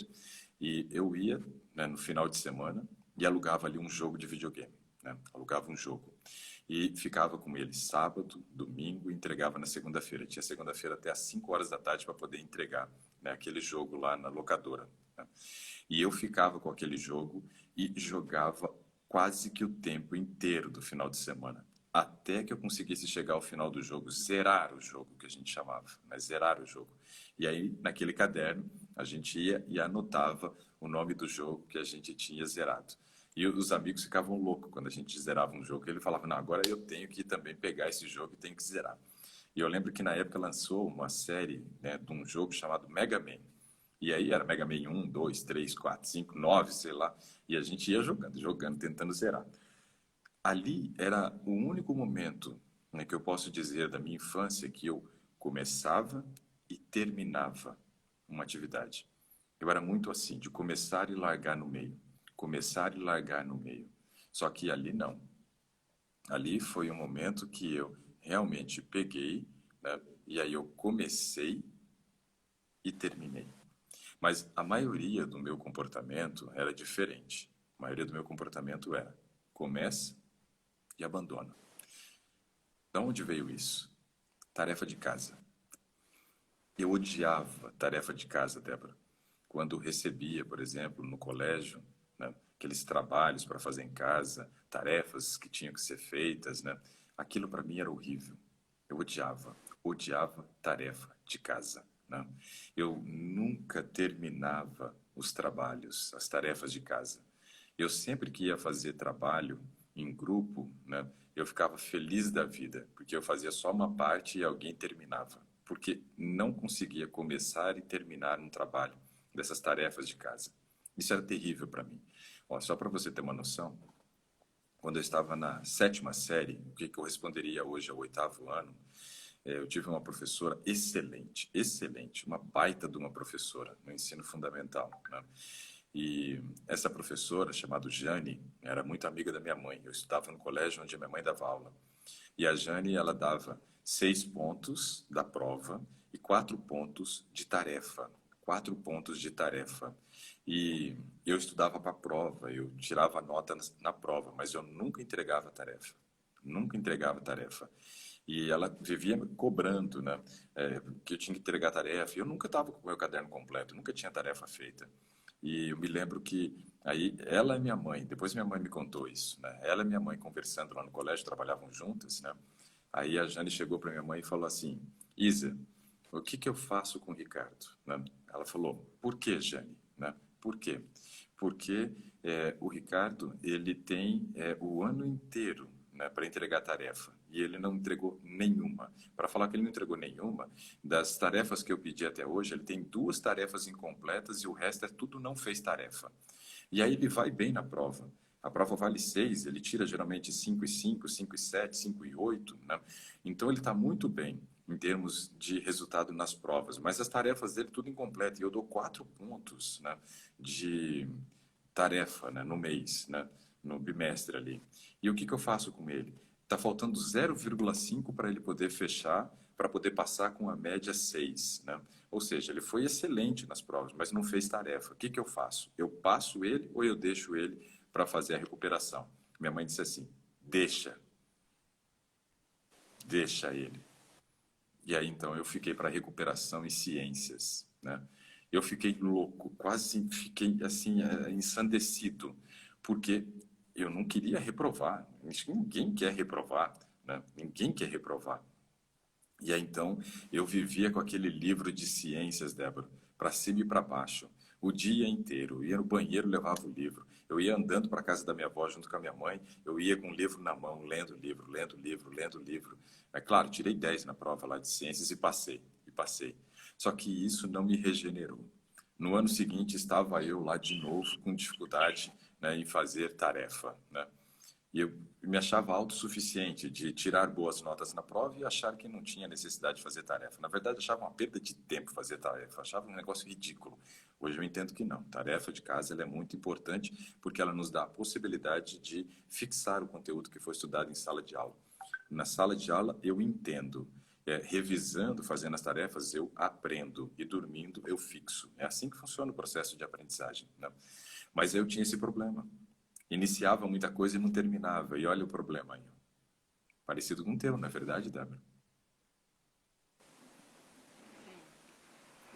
e eu ia, né, no final de semana e alugava ali um jogo de videogame, né? Alugava um jogo e ficava com ele sábado, domingo e entregava na segunda-feira. Tinha segunda-feira até às 5 horas da tarde para poder entregar, né, aquele jogo lá na locadora, né? E eu ficava com aquele jogo e jogava quase que o tempo inteiro do final de semana, até que eu conseguisse chegar ao final do jogo, zerar o jogo, que a gente chamava, né? Zerar o jogo. E aí, naquele caderno, a gente ia e anotava o nome do jogo que a gente tinha zerado. E os amigos ficavam loucos quando a gente zerava um jogo. Ele falava, não, agora eu tenho que também pegar esse jogo e tenho que zerar. E eu lembro que na época lançou uma série, né, de um jogo chamado Mega Man. E aí era Mega Man 1, 2, 3, 4, 5, 9, sei lá. E a gente ia jogando, jogando, tentando zerar. Ali era o único momento, né, que eu posso dizer da minha infância que eu começava e terminava uma atividade. Eu era muito assim, de começar e largar no meio. Começar e largar no meio. Só que ali não. Ali foi um momento que eu realmente peguei, né, e aí eu comecei e terminei. Mas a maioria do meu comportamento era diferente. A maioria do meu comportamento era começa e abandona. De onde veio isso? Tarefa de casa. Eu odiava tarefa de casa, Débora. Quando recebia, por exemplo, no colégio, né, aqueles trabalhos para fazer em casa, tarefas que tinham que ser feitas, né, aquilo para mim era horrível. Eu odiava tarefa de casa, né? Eu nunca terminava os trabalhos, as tarefas de casa. Eu sempre que ia fazer trabalho em grupo, né, eu ficava feliz da vida, porque eu fazia só uma parte e alguém terminava, porque não conseguia começar e terminar um trabalho dessas tarefas de casa. Isso era terrível para mim. Ó, só para você ter uma noção, quando eu estava na sétima série, o que corresponderia hoje ao oitavo ano, eu tive uma professora excelente, excelente, uma baita de uma professora no ensino fundamental, né? E essa professora, chamada Jane, era muito amiga da minha mãe. Eu estudava no colégio onde a minha mãe dava aula. E a Jane, ela dava 6 pontos da prova e 4 pontos de tarefa. 4 pontos de tarefa. E eu estudava para a prova, eu tirava nota na prova, mas eu nunca entregava tarefa. Nunca entregava tarefa. E ela vivia me cobrando, né? Que eu tinha que entregar tarefa. Eu nunca estava com o meu caderno completo, nunca tinha tarefa feita. E eu me lembro que aí ela e minha mãe, depois minha mãe me contou isso, né? Ela e minha mãe conversando lá no colégio, trabalhavam juntas, né? Aí a Jane chegou para minha mãe e falou assim: Isa, o que que eu faço com o Ricardo? Né? Ela falou: por que, Jane? Né? Por quê? Porque o Ricardo, ele tem o ano inteiro, né, para entregar tarefa. E ele não entregou nenhuma. Para falar que ele não entregou nenhuma, das tarefas que eu pedi até hoje, ele tem 2 tarefas incompletas e o resto é tudo não fez tarefa. E aí ele vai bem na prova. A prova vale 6, ele tira geralmente 5,5, 5,7, 5,8, né? Então ele está muito bem em termos de resultado nas provas, mas as tarefas dele tudo incompleto. E eu dou 4 pontos, né, de tarefa, né, no mês, né, no bimestre ali. E o que que eu faço com ele? Está faltando 0,5 para ele poder fechar, para poder passar com a média 6, né? Ou seja, ele foi excelente nas provas, mas não fez tarefa. O que que eu faço? Eu passo ele ou eu deixo ele para fazer a recuperação? Minha mãe disse assim: deixa. deixa ele. E aí, então, eu fiquei para recuperação em ciências, né? Eu fiquei louco, quase fiquei, assim, ensandecido, porque eu não queria reprovar. Ninguém quer reprovar, né? Ninguém quer reprovar. E aí, então, eu vivia com aquele livro de ciências, Débora, para cima e para baixo, o dia inteiro. Eu ia no banheiro, levava o livro. Eu ia andando para a casa da minha avó junto com a minha mãe. Eu ia com o livro na mão, lendo o livro, lendo o livro, lendo o livro. É claro, tirei 10 na prova lá de ciências e passei, e passei. Só que isso não me regenerou. No ano seguinte, estava eu lá de novo com dificuldade, né, em fazer tarefa, né? E eu me achava autossuficiente de tirar boas notas na prova e achar que não tinha necessidade de fazer tarefa. Na verdade, eu achava uma perda de tempo fazer tarefa, eu achava um negócio ridículo. Hoje eu entendo que não. Tarefa de casa ela é muito importante porque ela nos dá a possibilidade de fixar o conteúdo que foi estudado em sala de aula. Na sala de aula eu entendo. Revisando, fazendo as tarefas, eu aprendo. E dormindo, eu fixo. É assim que funciona o processo de aprendizagem, né? Mas eu tinha esse problema. Iniciava muita coisa e não terminava. E olha o problema aí. Parecido com o teu, não é verdade, Débora?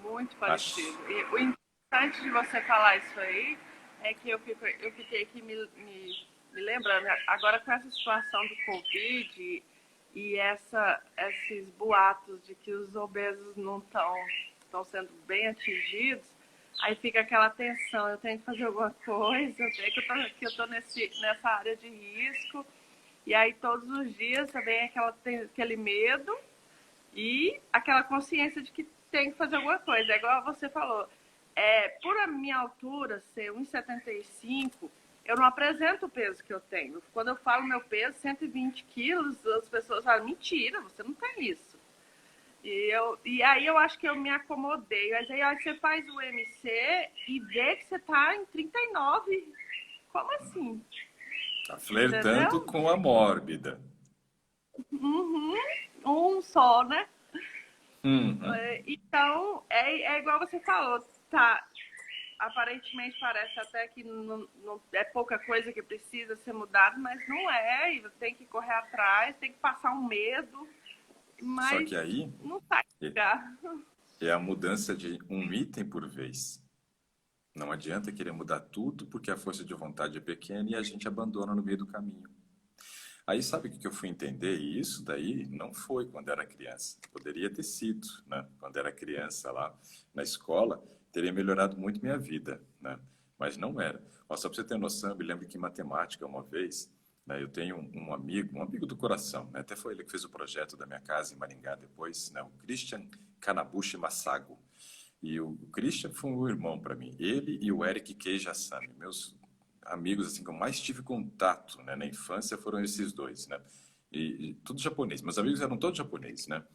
Muito Acho. parecido. E o interessante de você falar isso aí é que eu fiquei aqui me lembrando, agora com essa situação do Covid e esses boatos de que os obesos não estão sendo bem atingidos, aí fica aquela tensão, eu tenho que fazer alguma coisa, eu tenho que eu tô nessa área de risco, e aí todos os dias também aquele medo e aquela consciência de que tem que fazer alguma coisa. É igual você falou, por a minha altura ser 1,75, eu não apresento o peso que eu tenho. Quando eu falo meu peso, 120 quilos, as pessoas falam, mentira, você não tem isso. E aí eu acho que eu me acomodei. Mas aí você faz o MC e vê que você tá em 39. Como assim? Tá flertando Entendeu? com a mórbida. Uhum. Um só, né? Uhum. Então, é igual você falou, tá? Aparentemente parece até que não é pouca coisa que precisa ser mudado, mas não é. E tem que correr atrás, tem que passar um medo, Só mas que aí não sai do é lugar. é a mudança de um item por vez. Não adianta querer mudar tudo porque a força de vontade é pequena e a gente abandona no meio do caminho. Aí sabe o que eu fui entender? E isso daí não foi quando era criança. Poderia ter sido, né? Quando era criança lá na escola, teria melhorado muito minha vida, né? Mas não era. Ó, só para você ter noção, eu me lembro que em matemática, uma vez, né, eu tenho um amigo do coração, né? Até foi ele que fez o projeto da minha casa em Maringá depois, né? O Christian Kanabushi Massago. E o Christian foi um irmão para mim. Ele e o Eric Keijasami, meus amigos assim que eu mais tive contato, né, na infância foram esses dois, né? E tudo japonês. Meus amigos eram todos japoneses, né?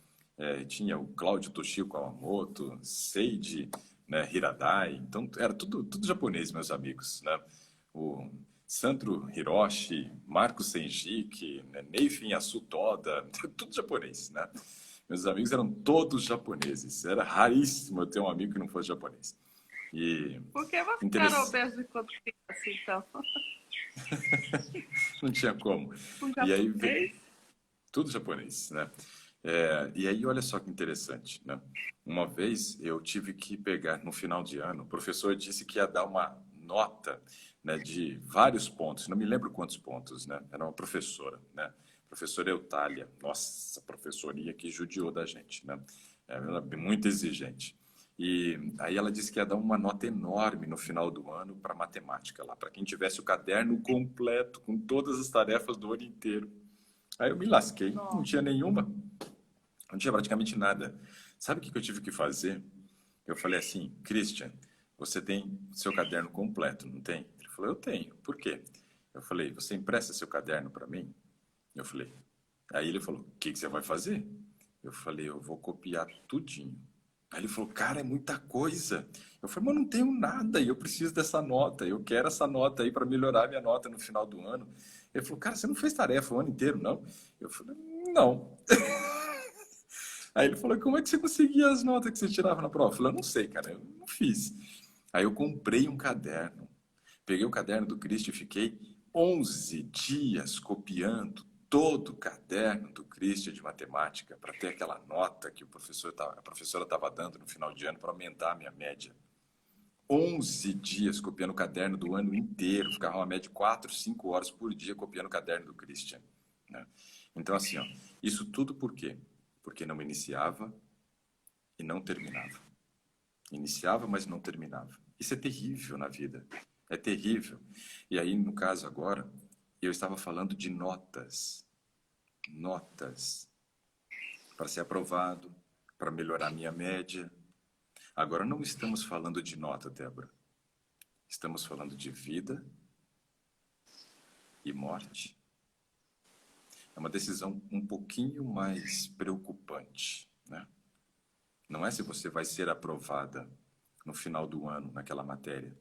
Tinha o Cláudio Toshio Kawamoto, Seiji, né, Hiradai. Então era tudo japonês, meus amigos, né? O Sandro Hiroshi, Marco Senjiki, né, Neifin Yasu Toda, tudo japonês, né? Meus amigos eram todos japoneses. Era raríssimo eu ter um amigo que não fosse japonês. E Por que você era interessante, obeso enquanto criança, então? não tinha como. Um E aí veio japonês? tudo japonês, né? E aí olha só que interessante, né? Uma vez eu tive que pegar no final de ano, o professor disse que ia dar uma nota, né, de vários pontos, não me lembro quantos pontos, né? Era uma professora, né? Professora Eutália, nossa, professoria que judiou da gente, né? Ela é muito exigente. E aí ela disse que ia dar uma nota enorme no final do ano para matemática lá, para quem tivesse o caderno completo com todas as tarefas do ano inteiro. Aí eu me lasquei, não Não. tinha nenhuma, não tinha praticamente nada. Sabe o que eu tive que fazer? Eu falei assim, Christian, você tem seu caderno completo, não tem? Ele falou, eu tenho. Por quê? Eu falei, você empresta seu caderno para mim? Eu falei. Aí ele falou, o que que você vai fazer? Eu falei, eu vou copiar tudinho. Aí ele falou, cara, é muita coisa. Eu falei, mas não tenho nada e eu preciso dessa nota. Eu quero essa nota aí para melhorar minha nota no final do ano. Ele falou, cara, você não fez tarefa o ano inteiro, não? Eu falei, não. Aí ele falou, como é que você conseguia as notas que você tirava na prova? Eu falei, eu não sei, cara, eu não fiz. Aí eu comprei um caderno. Peguei o caderno do Cristo e fiquei 11 dias copiando todo o caderno do Christian de matemática para ter aquela nota que a professora estava dando no final de ano para aumentar a minha média. 11 dias copiando o caderno do ano inteiro, ficava uma média de 4, 5 horas por dia copiando o caderno do Christian, né? Então, assim, ó, isso tudo por quê? Porque não iniciava e não terminava. Iniciava, mas não terminava. Isso é terrível na vida. É terrível. E aí, no caso agora, eu estava falando de notas. Notas. Para ser aprovado, para melhorar a minha média. Agora, não estamos falando de nota, Débora. Estamos falando de vida e morte. É uma decisão um pouquinho mais preocupante, né? Não é se você vai ser aprovada no final do ano naquela matéria.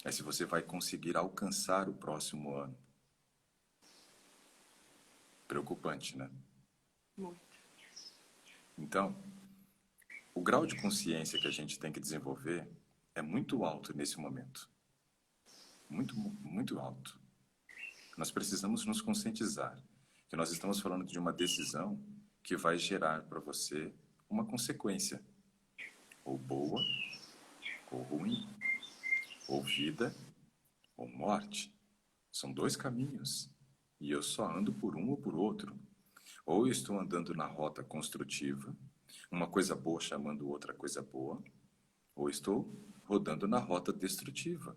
É se você vai conseguir alcançar o próximo ano. Preocupante, né? Muito. Então, o grau de consciência que a gente tem que desenvolver é muito alto nesse momento. Muito, muito alto. Nós precisamos nos conscientizar que nós estamos falando de uma decisão que vai gerar para você uma consequência, ou boa, ou ruim, ou vida, ou morte. São 2 caminhos, e eu só ando por um ou por outro. Ou eu estou andando na rota construtiva, uma coisa boa chamando outra coisa boa, ou estou rodando na rota destrutiva,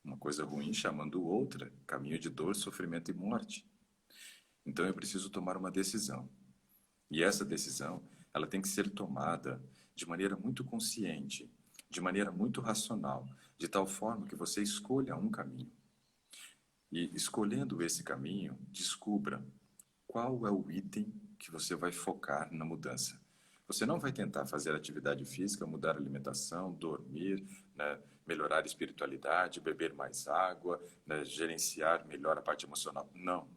uma coisa ruim chamando outra, caminho de dor, sofrimento e morte. Então eu preciso tomar uma decisão. E essa decisão, ela tem que ser tomada de maneira muito consciente, de maneira muito racional, de tal forma que você escolha um caminho. E escolhendo esse caminho, descubra qual é o item que você vai focar na mudança. Você não vai tentar fazer atividade física, mudar a alimentação, dormir, né, melhorar a espiritualidade, beber mais água, né, gerenciar melhor a parte emocional. Não.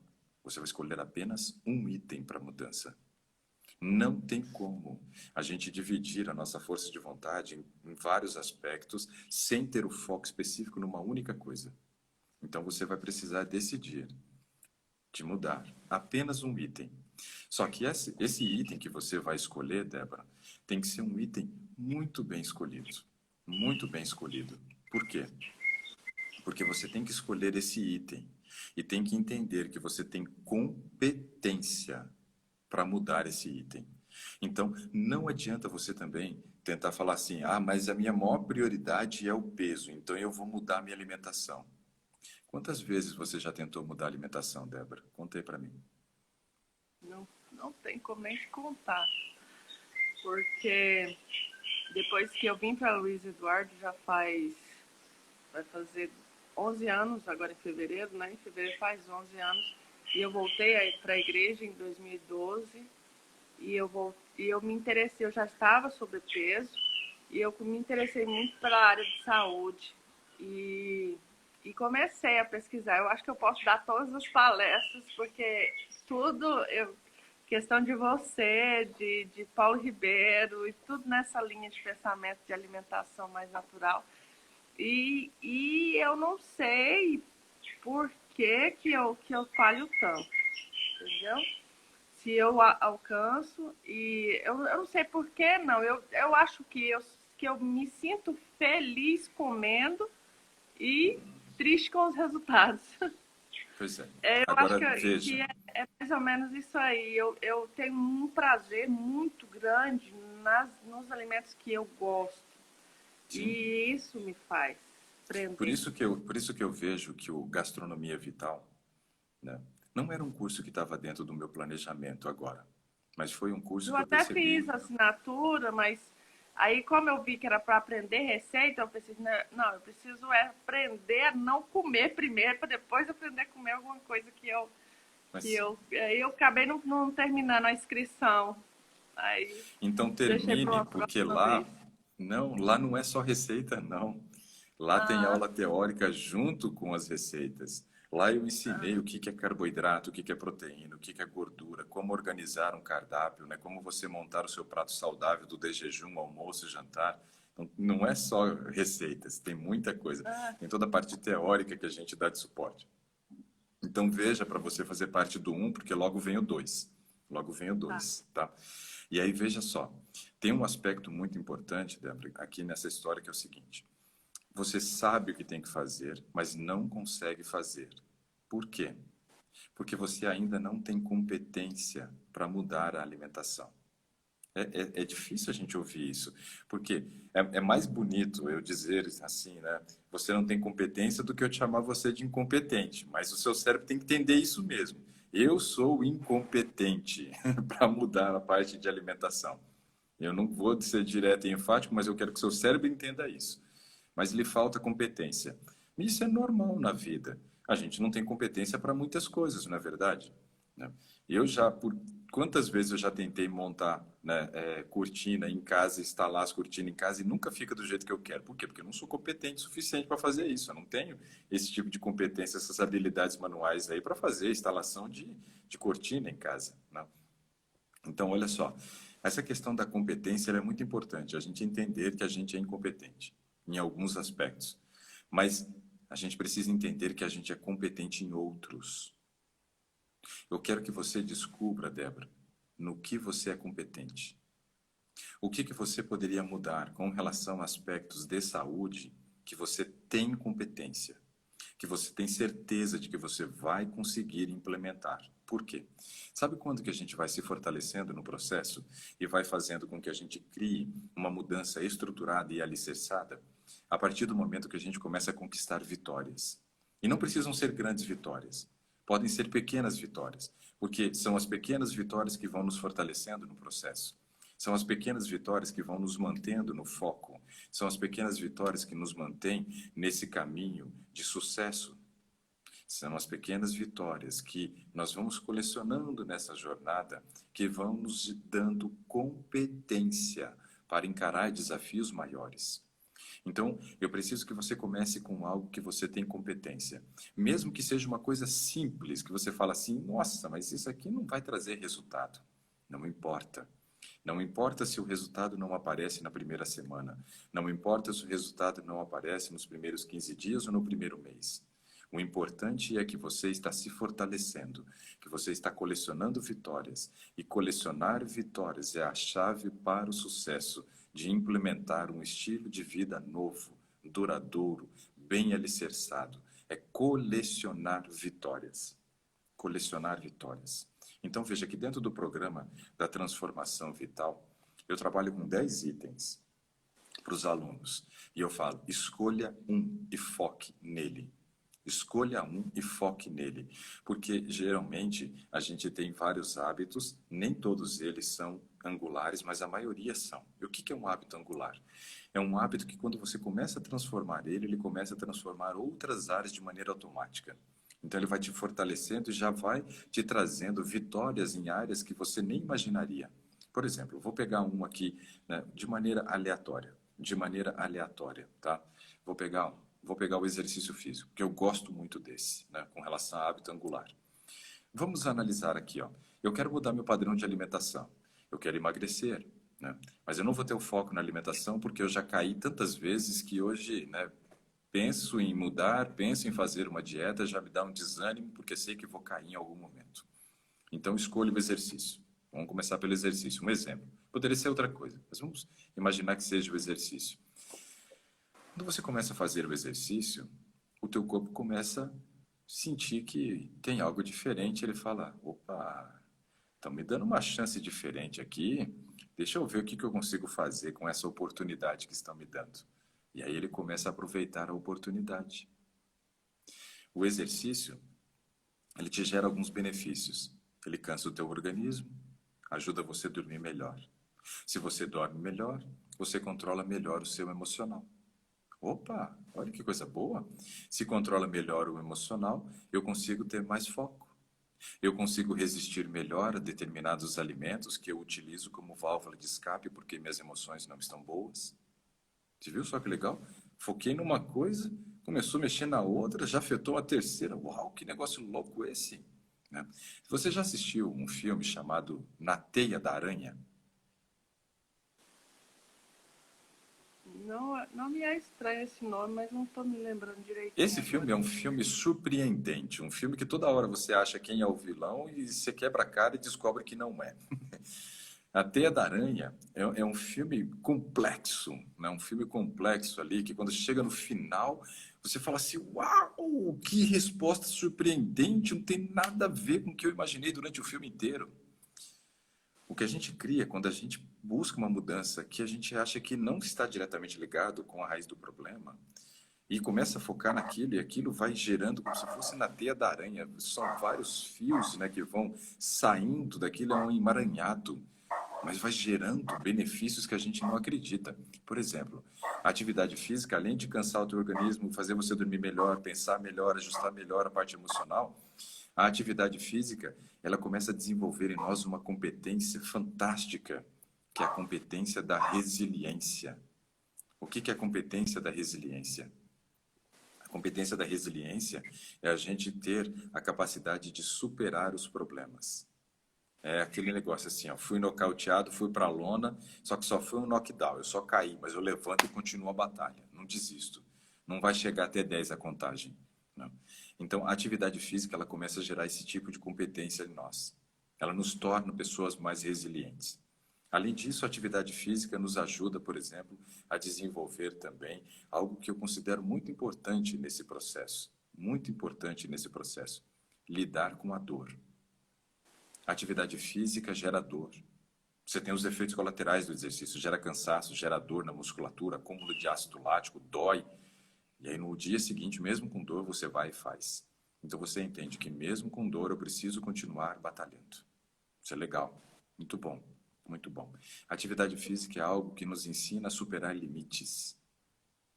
Você vai escolher apenas um item para a mudança. Não tem como a gente dividir a nossa força de vontade em vários aspectos sem ter o foco específico numa única coisa. Então você vai precisar decidir de mudar apenas um item. Só que esse item que você vai escolher, Débora, tem que ser um item muito bem escolhido. Muito bem escolhido. Por quê? Porque você tem que escolher esse item e tem que entender que você tem competência para mudar esse item. Então, não adianta você também tentar falar assim, mas a minha maior prioridade é o peso, então eu vou mudar a minha alimentação. Quantas vezes você já tentou mudar a alimentação, Débora? Conta aí para mim. Não tem como nem te contar. Porque depois que eu vim para Luiz Eduardo, vai fazer 11 anos, agora em fevereiro, né? Em fevereiro faz 11 anos. E eu voltei para a igreja em 2012. E eu me interessei, eu já estava sobrepeso. E eu me interessei muito pela área de saúde. E comecei a pesquisar. Eu acho que eu posso dar todas as palestras, porque questão de você, de Paulo Ribeiro, e tudo nessa linha de pensamento de alimentação mais natural. E eu não sei por que eu falho tanto, entendeu? Se eu alcanço, e eu não sei por que não. Eu acho que eu me sinto feliz comendo e triste com os resultados. Pois é. Eu Agora, acho veja. que é mais ou menos isso aí. Eu tenho um prazer muito grande nos alimentos que eu gosto. Sim. E isso me faz prender. Por isso que eu vejo que o Gastronomia Vital, né, não era um curso que estava dentro do meu planejamento agora, mas foi um curso Eu que eu até percebi. fiz assinatura, mas aí como eu vi que era para aprender receita, eu pensei, não, eu preciso aprender a não comer primeiro, para depois aprender a comer alguma coisa aí eu acabei não terminando a inscrição. Aí Então deixei para termine, uma porque próxima lá vez. não é só receita, não. Lá tem aula teórica junto com as receitas. Lá eu ensinei o que é carboidrato, o que é proteína, o que é gordura, como organizar um cardápio, né? Como você montar o seu prato saudável do de jejum, almoço, jantar. Então, não é só receitas, tem muita coisa. Tem toda a parte teórica que a gente dá de suporte. Então veja para você fazer parte do 1, porque logo vem o 2. Logo vem o Tá. 2, tá? E aí veja só, tem um aspecto muito importante, Débora, aqui nessa história que é o seguinte. Você sabe o que tem que fazer, mas não consegue fazer. Por quê? Porque você ainda não tem competência para mudar a alimentação. É difícil a gente ouvir isso, porque é mais bonito eu dizer assim, né? Você não tem competência do que eu te chamar você de incompetente, mas o seu cérebro tem que entender isso mesmo. Eu sou incompetente para mudar a parte de alimentação. Eu não vou ser direto e enfático, mas eu quero que o seu cérebro entenda isso. Mas lhe falta competência. Isso é normal na vida. A gente não tem competência para muitas coisas, não é verdade? Né? Eu já, por quantas vezes eu já tentei montar, né, cortina em casa, instalar as cortinas em casa e nunca fica do jeito que eu quero. Por quê? Porque eu não sou competente o suficiente para fazer isso. Eu não tenho esse tipo de competência, essas habilidades manuais aí para fazer instalação de cortina em casa. Né? Então, olha só, essa questão da competência ela é muito importante. A gente entender que a gente é incompetente em alguns aspectos, mas a gente precisa entender que a gente é competente em outros. Eu quero que você descubra, Débora, no que você é competente. O que você poderia mudar com relação a aspectos de saúde que você tem competência, que você tem certeza de que você vai conseguir implementar. Por quê? Sabe quando que a gente vai se fortalecendo no processo e vai fazendo com que a gente crie uma mudança estruturada e alicerçada? A partir do momento que a gente começa a conquistar vitórias. E não precisam ser grandes vitórias. Podem ser pequenas vitórias, porque são as pequenas vitórias que vão nos fortalecendo no processo. São as pequenas vitórias que vão nos mantendo no foco. São as pequenas vitórias que nos mantêm nesse caminho de sucesso. São as pequenas vitórias que nós vamos colecionando nessa jornada que vão nos dando competência para encarar desafios maiores. Então, eu preciso que você comece com algo que você tem competência. Mesmo que seja uma coisa simples, que você fala assim, nossa, mas isso aqui não vai trazer resultado. Não importa. Não importa se o resultado não aparece na primeira semana. Não importa se o resultado não aparece nos primeiros 15 dias ou no primeiro mês. O importante é que você está se fortalecendo, que você está colecionando vitórias. E colecionar vitórias é a chave para o sucesso de implementar um estilo de vida novo, duradouro, bem alicerçado. É colecionar vitórias. Colecionar vitórias. Então, veja que dentro do programa da transformação vital, eu trabalho com 10 itens para os alunos. E eu falo, escolha um e foque nele. Escolha um e foque nele. Porque, geralmente, a gente tem vários hábitos, nem todos eles são angulares, mas a maioria são. E o que é um hábito angular? É um hábito que, quando você começa a transformar ele começa a transformar outras áreas de maneira automática. Então, ele vai te fortalecendo e já vai te trazendo vitórias em áreas que você nem imaginaria. Por exemplo, eu vou pegar um aqui, né, de maneira aleatória. De maneira aleatória, tá? Vou pegar o exercício físico, que eu gosto muito desse, né, com relação a hábito angular. Vamos analisar aqui, ó. Eu quero mudar meu padrão de alimentação. Eu quero emagrecer, né? Mas eu não vou ter o foco na alimentação porque eu já caí tantas vezes que hoje, né, penso em mudar, penso em fazer uma dieta, já me dá um desânimo porque sei que vou cair em algum momento. Então, escolho o exercício. Vamos começar pelo exercício. Um exemplo. Poderia ser outra coisa, mas vamos imaginar que seja o exercício. Quando você começa a fazer o exercício, o teu corpo começa a sentir que tem algo diferente. Ele fala, opa, estão me dando uma chance diferente aqui. Deixa eu ver o que eu consigo fazer com essa oportunidade que estão me dando. E aí ele começa a aproveitar a oportunidade. O exercício, ele te gera alguns benefícios. Ele cansa o teu organismo, ajuda você a dormir melhor. Se você dorme melhor, você controla melhor o seu emocional. Opa, olha que coisa boa. Se controla melhor o emocional, eu consigo ter mais foco. Eu consigo resistir melhor a determinados alimentos que eu utilizo como válvula de escape porque minhas emoções não estão boas. Você viu só que legal? Foquei numa coisa, começou a mexer na outra, já afetou a terceira. Uau, que negócio louco esse! Né? Você já assistiu um filme chamado Na Teia da Aranha? não me é estranho esse nome, mas não estou me lembrando direitinho Esse filme é agora. um filme surpreendente, um filme que toda hora você acha quem é o vilão e você quebra a cara e descobre que não é. A Teia da Aranha é um filme complexo, né? Um filme complexo ali, que quando chega no final, você fala assim, uau, que resposta surpreendente, não tem nada a ver com o que eu imaginei durante o filme inteiro. O que a gente cria quando a gente busca uma mudança que a gente acha que não está diretamente ligado com a raiz do problema, e começa a focar naquilo, e aquilo vai gerando como se fosse na teia da aranha. São vários fios, né, que vão saindo daquilo, é um emaranhado, mas vai gerando benefícios que a gente não acredita. Por exemplo, a atividade física, além de cansar o teu organismo, fazer você dormir melhor, pensar melhor, ajustar melhor a parte emocional, a atividade física, ela começa a desenvolver em nós uma competência fantástica, que é a competência da resiliência. O que é a competência da resiliência? A competência da resiliência é a gente ter a capacidade de superar os problemas. É aquele negócio assim, ó, fui nocauteado, fui para a lona, só que só foi um knockdown, eu só caí, mas eu levanto e continuo a batalha, não desisto. Não vai chegar até 10 a contagem. Não. Então, a atividade física, ela começa a gerar esse tipo de competência em nós. Ela nos torna pessoas mais resilientes. Além disso, a atividade física nos ajuda, por exemplo, a desenvolver também algo que eu considero muito importante nesse processo, lidar com a dor. A atividade física gera dor. Você tem os efeitos colaterais do exercício, gera cansaço, gera dor na musculatura, acúmulo de ácido lático, dói. E aí no dia seguinte, mesmo com dor, você vai e faz. Então você entende que mesmo com dor eu preciso continuar batalhando. Isso é legal. Muito bom. Muito bom. Atividade física é algo que nos ensina a superar limites.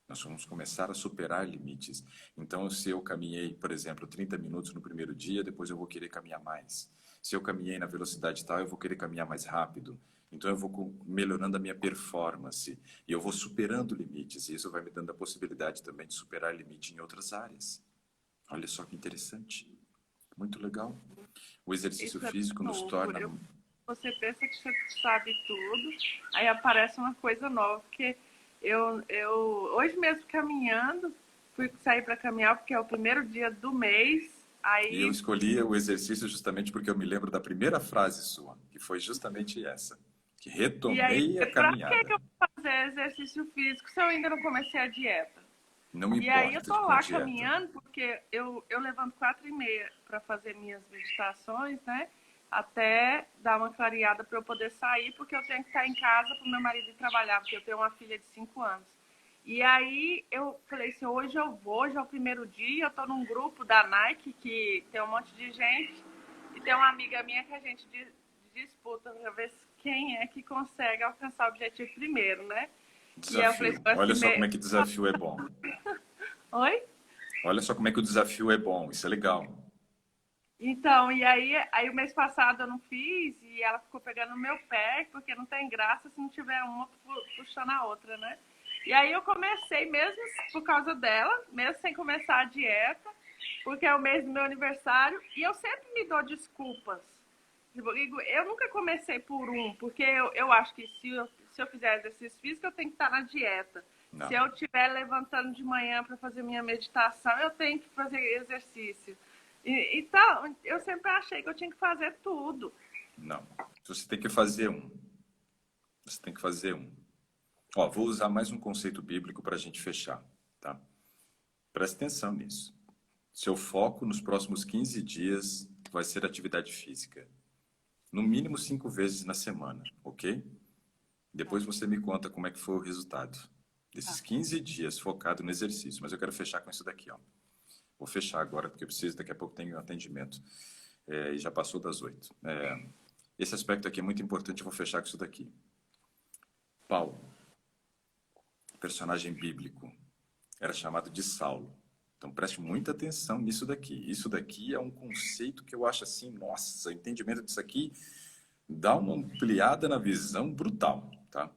Nós vamos começar a superar limites. Então, se eu caminhei, por exemplo, 30 minutos no primeiro dia, depois eu vou querer caminhar mais. Se eu caminhei na velocidade tal, eu vou querer caminhar mais rápido. Então, eu vou melhorando a minha performance e eu vou superando limites. E isso vai me dando a possibilidade também de superar limite em outras áreas. Olha só que interessante. Muito legal. O exercício Isso é físico nos novo. torna... Você pensa que você sabe tudo, aí aparece uma coisa nova. Porque eu hoje mesmo caminhando, fui sair para caminhar porque é o primeiro dia do mês. E eu Aí escolhi o exercício justamente porque eu me lembro da primeira frase sua, que foi justamente essa, que E aí, retomei a pra que caminhada. eu vou fazer exercício físico se eu ainda não comecei a dieta? Não me E aí eu importa tô com a lá dieta. caminhando, porque eu levanto 4h30 para fazer minhas meditações, né? Até dar uma clareada para eu poder sair, porque eu tenho que estar em casa para o meu marido ir trabalhar, porque eu tenho uma filha de 5 anos. E aí eu falei assim, hoje eu vou, hoje é o primeiro dia, eu tô num grupo da Nike que tem um monte de gente, e tem uma amiga minha que a gente disputa para ver quem é que consegue alcançar o objetivo primeiro, né? E aí eu falei Desafio. Olha só como assim, é que desafio é bom. oi? Olha só como é que o desafio é bom. Isso é legal. Então, e aí o mês passado eu não fiz e ela ficou pegando no meu pé, porque não tem graça se não tiver uma puxando a outra, né? E aí eu comecei mesmo por causa dela, mesmo sem começar a dieta, porque é o mês do meu aniversário, e eu sempre me dou desculpas. Eu nunca comecei por porque eu acho que se eu fizer exercício físico, eu tenho que estar na dieta. Se Não, eu estiver levantando de manhã para fazer minha meditação, eu tenho que fazer exercício. Então, eu sempre achei que eu tinha que fazer tudo. não. Você tem que fazer um. Você tem que fazer um. Ó, vou usar mais um conceito bíblico para a gente fechar, tá? Presta atenção nisso. Seu foco nos próximos 15 dias vai ser atividade física. No mínimo 5 vezes na semana, ok? Depois você me conta como é que foi o resultado desses 15 dias focado no exercício. Mas eu quero fechar com isso daqui, ó. Vou fechar agora, porque eu preciso, daqui a pouco tenho um atendimento. E já passou das 8. Esse aspecto aqui é muito importante, eu vou fechar com isso daqui. Paulo, personagem bíblico, era chamado de Saulo. Então preste muita atenção nisso daqui. Isso daqui é um conceito que eu acho assim, nossa, o entendimento disso aqui dá uma ampliada na visão brutal, tá?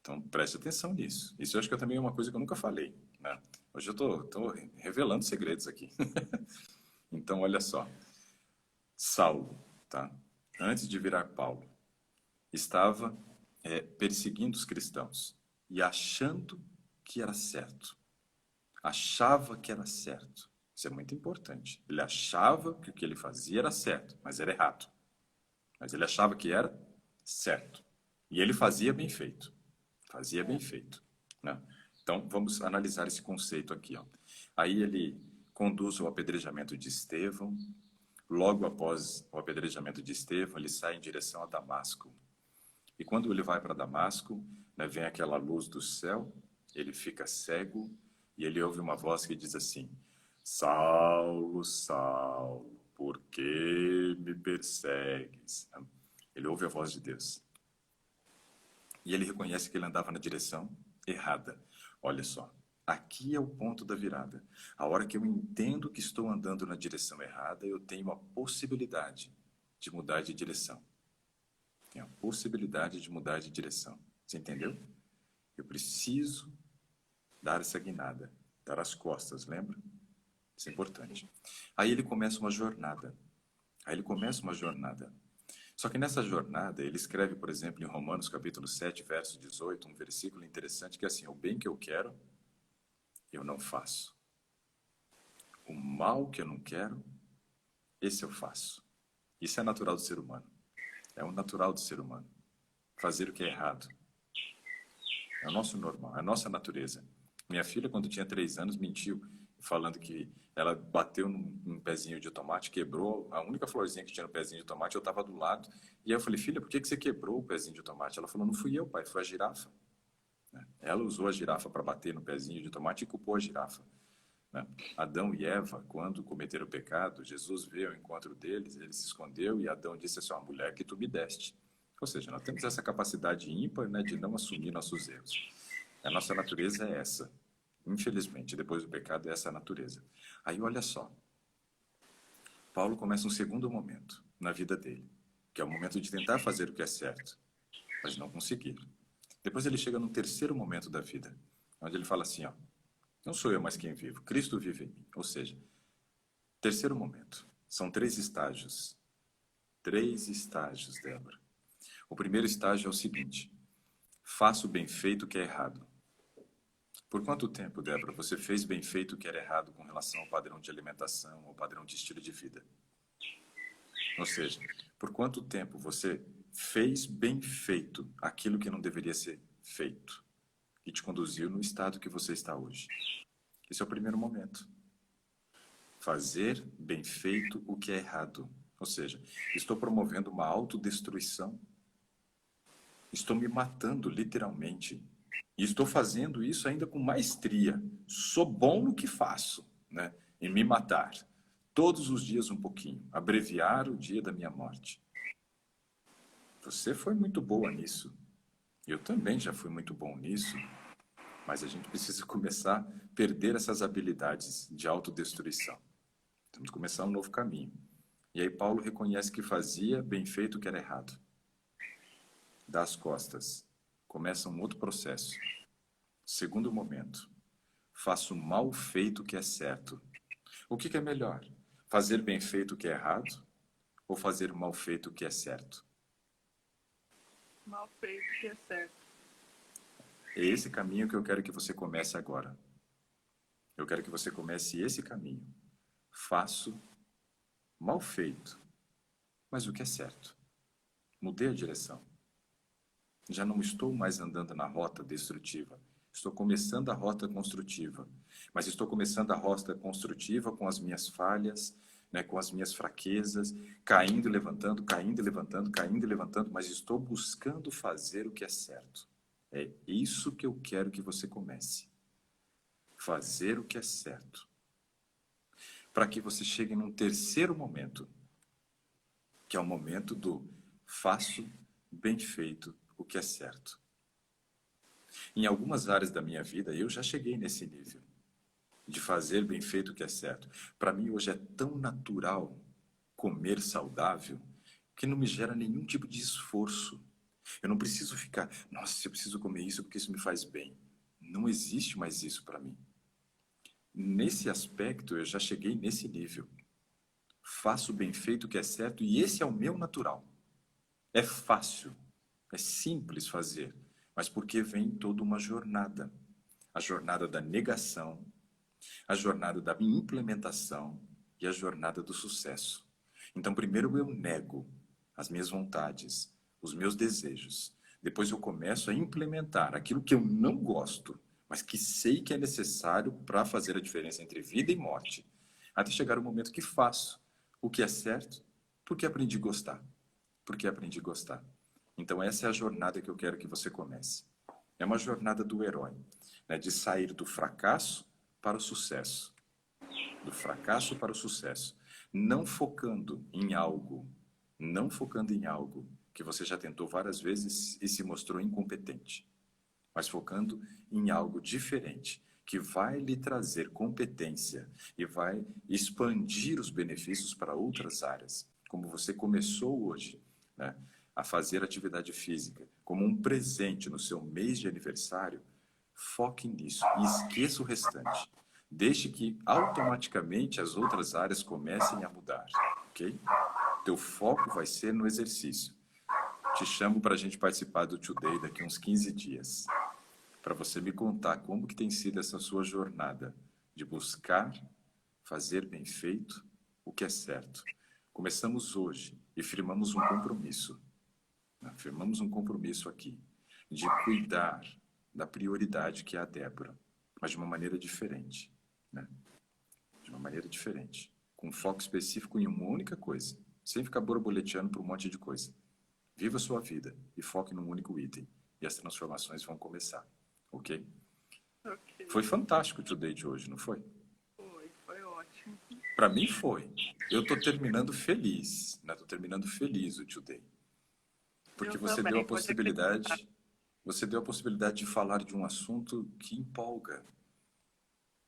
Então preste atenção nisso. Isso eu acho que também é uma coisa que eu nunca falei, né? Hoje eu tô revelando segredos aqui. Então olha só, Saulo, tá? Antes de virar Paulo, estava perseguindo os cristãos e achando que era certo. Achava que era certo. Isso é muito importante. Ele achava que o que ele fazia era certo, mas era errado. Mas ele achava que era certo. E ele fazia bem feito. Fazia bem feito, né? Então, vamos analisar esse conceito aqui, ó. Aí ele conduz o apedrejamento de Estevão. Logo após o apedrejamento de Estevão, ele sai em direção a Damasco. E quando ele vai para Damasco, né, vem aquela luz do céu, ele fica cego e ele ouve uma voz que diz assim: Saulo, Saulo, por que me persegues? Ele ouve a voz de Deus. E ele reconhece que ele andava na direção errada. Olha só, aqui é o ponto da virada. A hora que eu entendo que estou andando na direção errada, eu tenho a possibilidade de mudar de direção. Tenho a possibilidade de mudar de direção. Você entendeu? Eu preciso dar essa guinada, dar as costas, lembra? Isso é importante. Aí ele começa uma jornada. Só que nessa jornada, ele escreve, por exemplo, em Romanos capítulo 7, verso 18, um versículo interessante que é assim: o bem que eu quero, eu não faço. O mal que eu não quero, esse eu faço. Isso é natural do ser humano. É o natural do ser humano. Fazer o que é errado. É o nosso normal, é a nossa natureza. Minha filha, quando tinha 3 anos, mentiu, falando que ela bateu num pezinho de tomate, quebrou a única florzinha que tinha no pezinho de tomate, eu estava do lado. E aí eu falei: filha, por que você quebrou o pezinho de tomate? Ela falou: não fui eu, pai, foi a girafa. Ela usou a girafa para bater no pezinho de tomate e culpou a girafa. Adão e Eva, quando cometeram o pecado, Jesus veio ao encontro deles, ele se escondeu e Adão disse assim: a mulher que tu me deste. Ou seja, nós temos essa capacidade ímpar, né, de não assumir nossos erros. A nossa natureza é essa. Infelizmente, depois do pecado, é essa a natureza. Aí, olha só. Paulo começa um segundo momento na vida dele, que é o momento de tentar fazer o que é certo, mas não conseguir. Depois ele chega num terceiro momento da vida, onde ele fala assim, ó: não sou eu mais quem vivo, Cristo vive em mim. Ou seja, terceiro momento. São 3 estágios. 3 estágios, Débora. O primeiro estágio é o seguinte: faço bem feito o que é errado. Por quanto tempo, Débora, você fez bem feito o que era errado com relação ao padrão de alimentação, ao padrão de estilo de vida? Ou seja, por quanto tempo você fez bem feito aquilo que não deveria ser feito e te conduziu no estado que você está hoje? Esse é o primeiro momento. Fazer bem feito o que é errado. Ou seja, estou promovendo uma autodestruição. Estou me matando, literalmente. E estou fazendo isso ainda com maestria. Sou bom no que faço, né? Em me matar. Todos os dias um pouquinho. Abreviar o dia da minha morte. Você foi muito boa nisso. Eu também já fui muito bom nisso. Mas a gente precisa começar a perder essas habilidades de autodestruição. Temos que começar um novo caminho. E aí Paulo reconhece que fazia bem feito o que era errado. Dá as costas. Começa um outro processo. Segundo momento. Faço mal feito o que é certo. O que é melhor? Fazer bem feito o que é errado? Ou fazer mal feito o que é certo? Mal feito o que é certo. É esse caminho que eu quero que você comece agora. Eu quero que você comece esse caminho. Faço mal feito, mas o que é certo. Mudei a direção. Já não estou mais andando na rota destrutiva. Estou começando a rota construtiva. Mas estou começando a rota construtiva com as minhas falhas, né, com as minhas fraquezas, caindo e levantando, caindo e levantando, caindo e levantando, mas estou buscando fazer o que é certo. É isso que eu quero que você comece. Fazer o que é certo. Para que você chegue num terceiro momento, que é o momento do faço bem feito o que é certo. Em algumas áreas da minha vida, eu já cheguei nesse nível de fazer bem feito o que é certo. Para mim, hoje é tão natural comer saudável que não me gera nenhum tipo de esforço. Eu não preciso ficar, nossa, eu preciso comer isso porque isso me faz bem. Não existe mais isso para mim. Nesse aspecto, eu já cheguei nesse nível. Faço bem feito o que é certo e esse é o meu natural. É fácil, é simples fazer, mas porque vem toda uma jornada. a jornada da negação, a jornada da implementação e a jornada do sucesso. Então, primeiro eu nego as minhas vontades, os meus desejos. Depois eu começo a implementar aquilo que eu não gosto, mas que sei que é necessário para fazer a diferença entre vida e morte. Até chegar o momento que faço o que é certo, porque aprendi a gostar. Porque aprendi a gostar. Então, essa é a jornada que eu quero que você comece. É uma jornada do herói, né? De sair do fracasso para o sucesso. Do fracasso para o sucesso. Não focando em algo que você já tentou várias vezes e se mostrou incompetente, mas focando em algo diferente, que vai lhe trazer competência e vai expandir os benefícios para outras áreas. Como você começou hoje, né, a fazer atividade física como um presente no seu mês de aniversário, foque nisso e esqueça o restante. Deixe que automaticamente as outras áreas comecem a mudar, ok? Teu foco vai ser no exercício. Te chamo para a gente participar do Today daqui a uns 15 dias, para você me contar como que tem sido essa sua jornada de buscar fazer bem feito o que é certo. Começamos hoje e firmamos um compromisso. Firmamos um compromisso aqui de cuidar da prioridade que é a Débora, mas de uma maneira diferente, né? De uma maneira diferente, com foco específico em uma única coisa, sem ficar borboleteando por um monte de coisa. Viva a sua vida e foque num único item e as transformações vão começar, ok? Ok. Foi fantástico o Today de hoje, não foi? Foi ótimo. Para mim foi. Eu tô terminando feliz, né? Tô terminando feliz o Today. Porque Eu você também, deu a pode acreditar. possibilidade de falar de um assunto que empolga.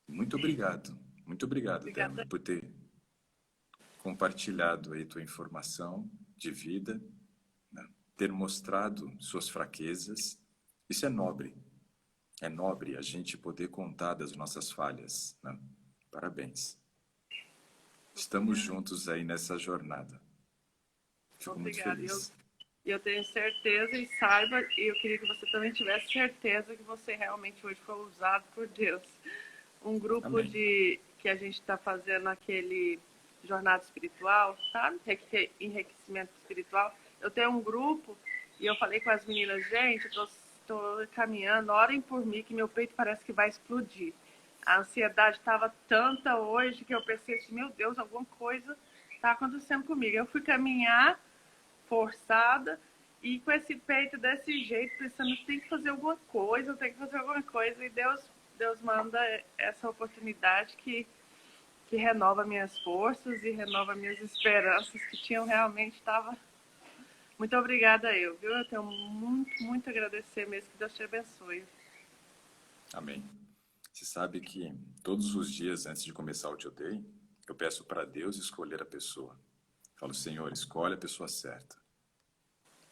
Muito obrigado. Muito obrigado, Obrigada. Débora, por ter compartilhado aí tua informação de vida, né? Ter mostrado suas fraquezas. Isso é nobre. É nobre a gente poder contar das nossas falhas, né? Parabéns. Estamos juntos aí nessa jornada. Fico muito Obrigada. feliz. Eu tenho certeza e saiba, e eu queria que você também tivesse certeza que você realmente hoje foi usado por Deus. Um grupo Amém. que a gente está fazendo aquele jornada espiritual, sabe? Enriquecimento espiritual. Eu tenho um grupo e eu falei com as meninas, gente, eu estou caminhando, orem por mim que meu peito parece que vai explodir. A ansiedade estava tanta hoje que eu pensei assim, meu Deus, alguma coisa está acontecendo comigo. Eu fui caminhar forçada e com esse peito desse jeito, pensando, tem que fazer alguma coisa, tem que fazer alguma coisa. E Deus manda essa oportunidade que renova minhas forças e renova minhas esperanças que tinham realmente estava. Muito obrigada eu, viu? Eu tenho muito a agradecer mesmo, que Deus te abençoe. Amém. Você sabe que todos os dias antes de começar o Tio Day, eu peço para Deus escolher a pessoa. Falo, Senhor, escolhe a pessoa certa.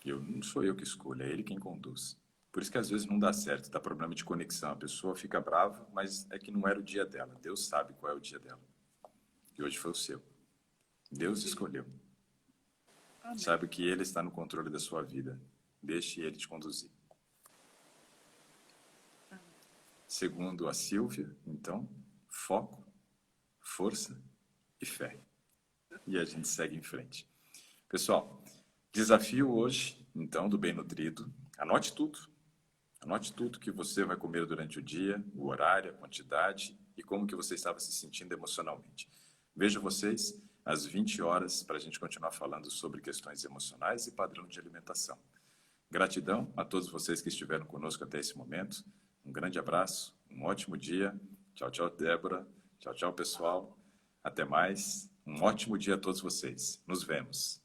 E não sou eu que escolho, é Ele quem conduz. Por isso que às vezes não dá certo, dá problema de conexão. A pessoa fica brava, mas é que não era o dia dela. Deus sabe qual é o dia dela. E hoje foi o seu. Deus escolheu. Amém. Sabe que Ele está no controle da sua vida. Deixe Ele te conduzir. Segundo a Silvia, então, foco, força e fé. E a gente segue em frente. Pessoal, desafio hoje, então, do Bem Nutrido. Anote tudo. Anote tudo que você vai comer durante o dia, o horário, a quantidade e como que você estava se sentindo emocionalmente. Vejo vocês às 20 horas para a gente continuar falando sobre questões emocionais e padrão de alimentação. Gratidão a todos vocês que estiveram conosco até esse momento. Um grande abraço, um ótimo dia. Tchau, tchau, Débora. Tchau, tchau, pessoal. Até mais. Um ótimo dia a todos vocês. Nos vemos.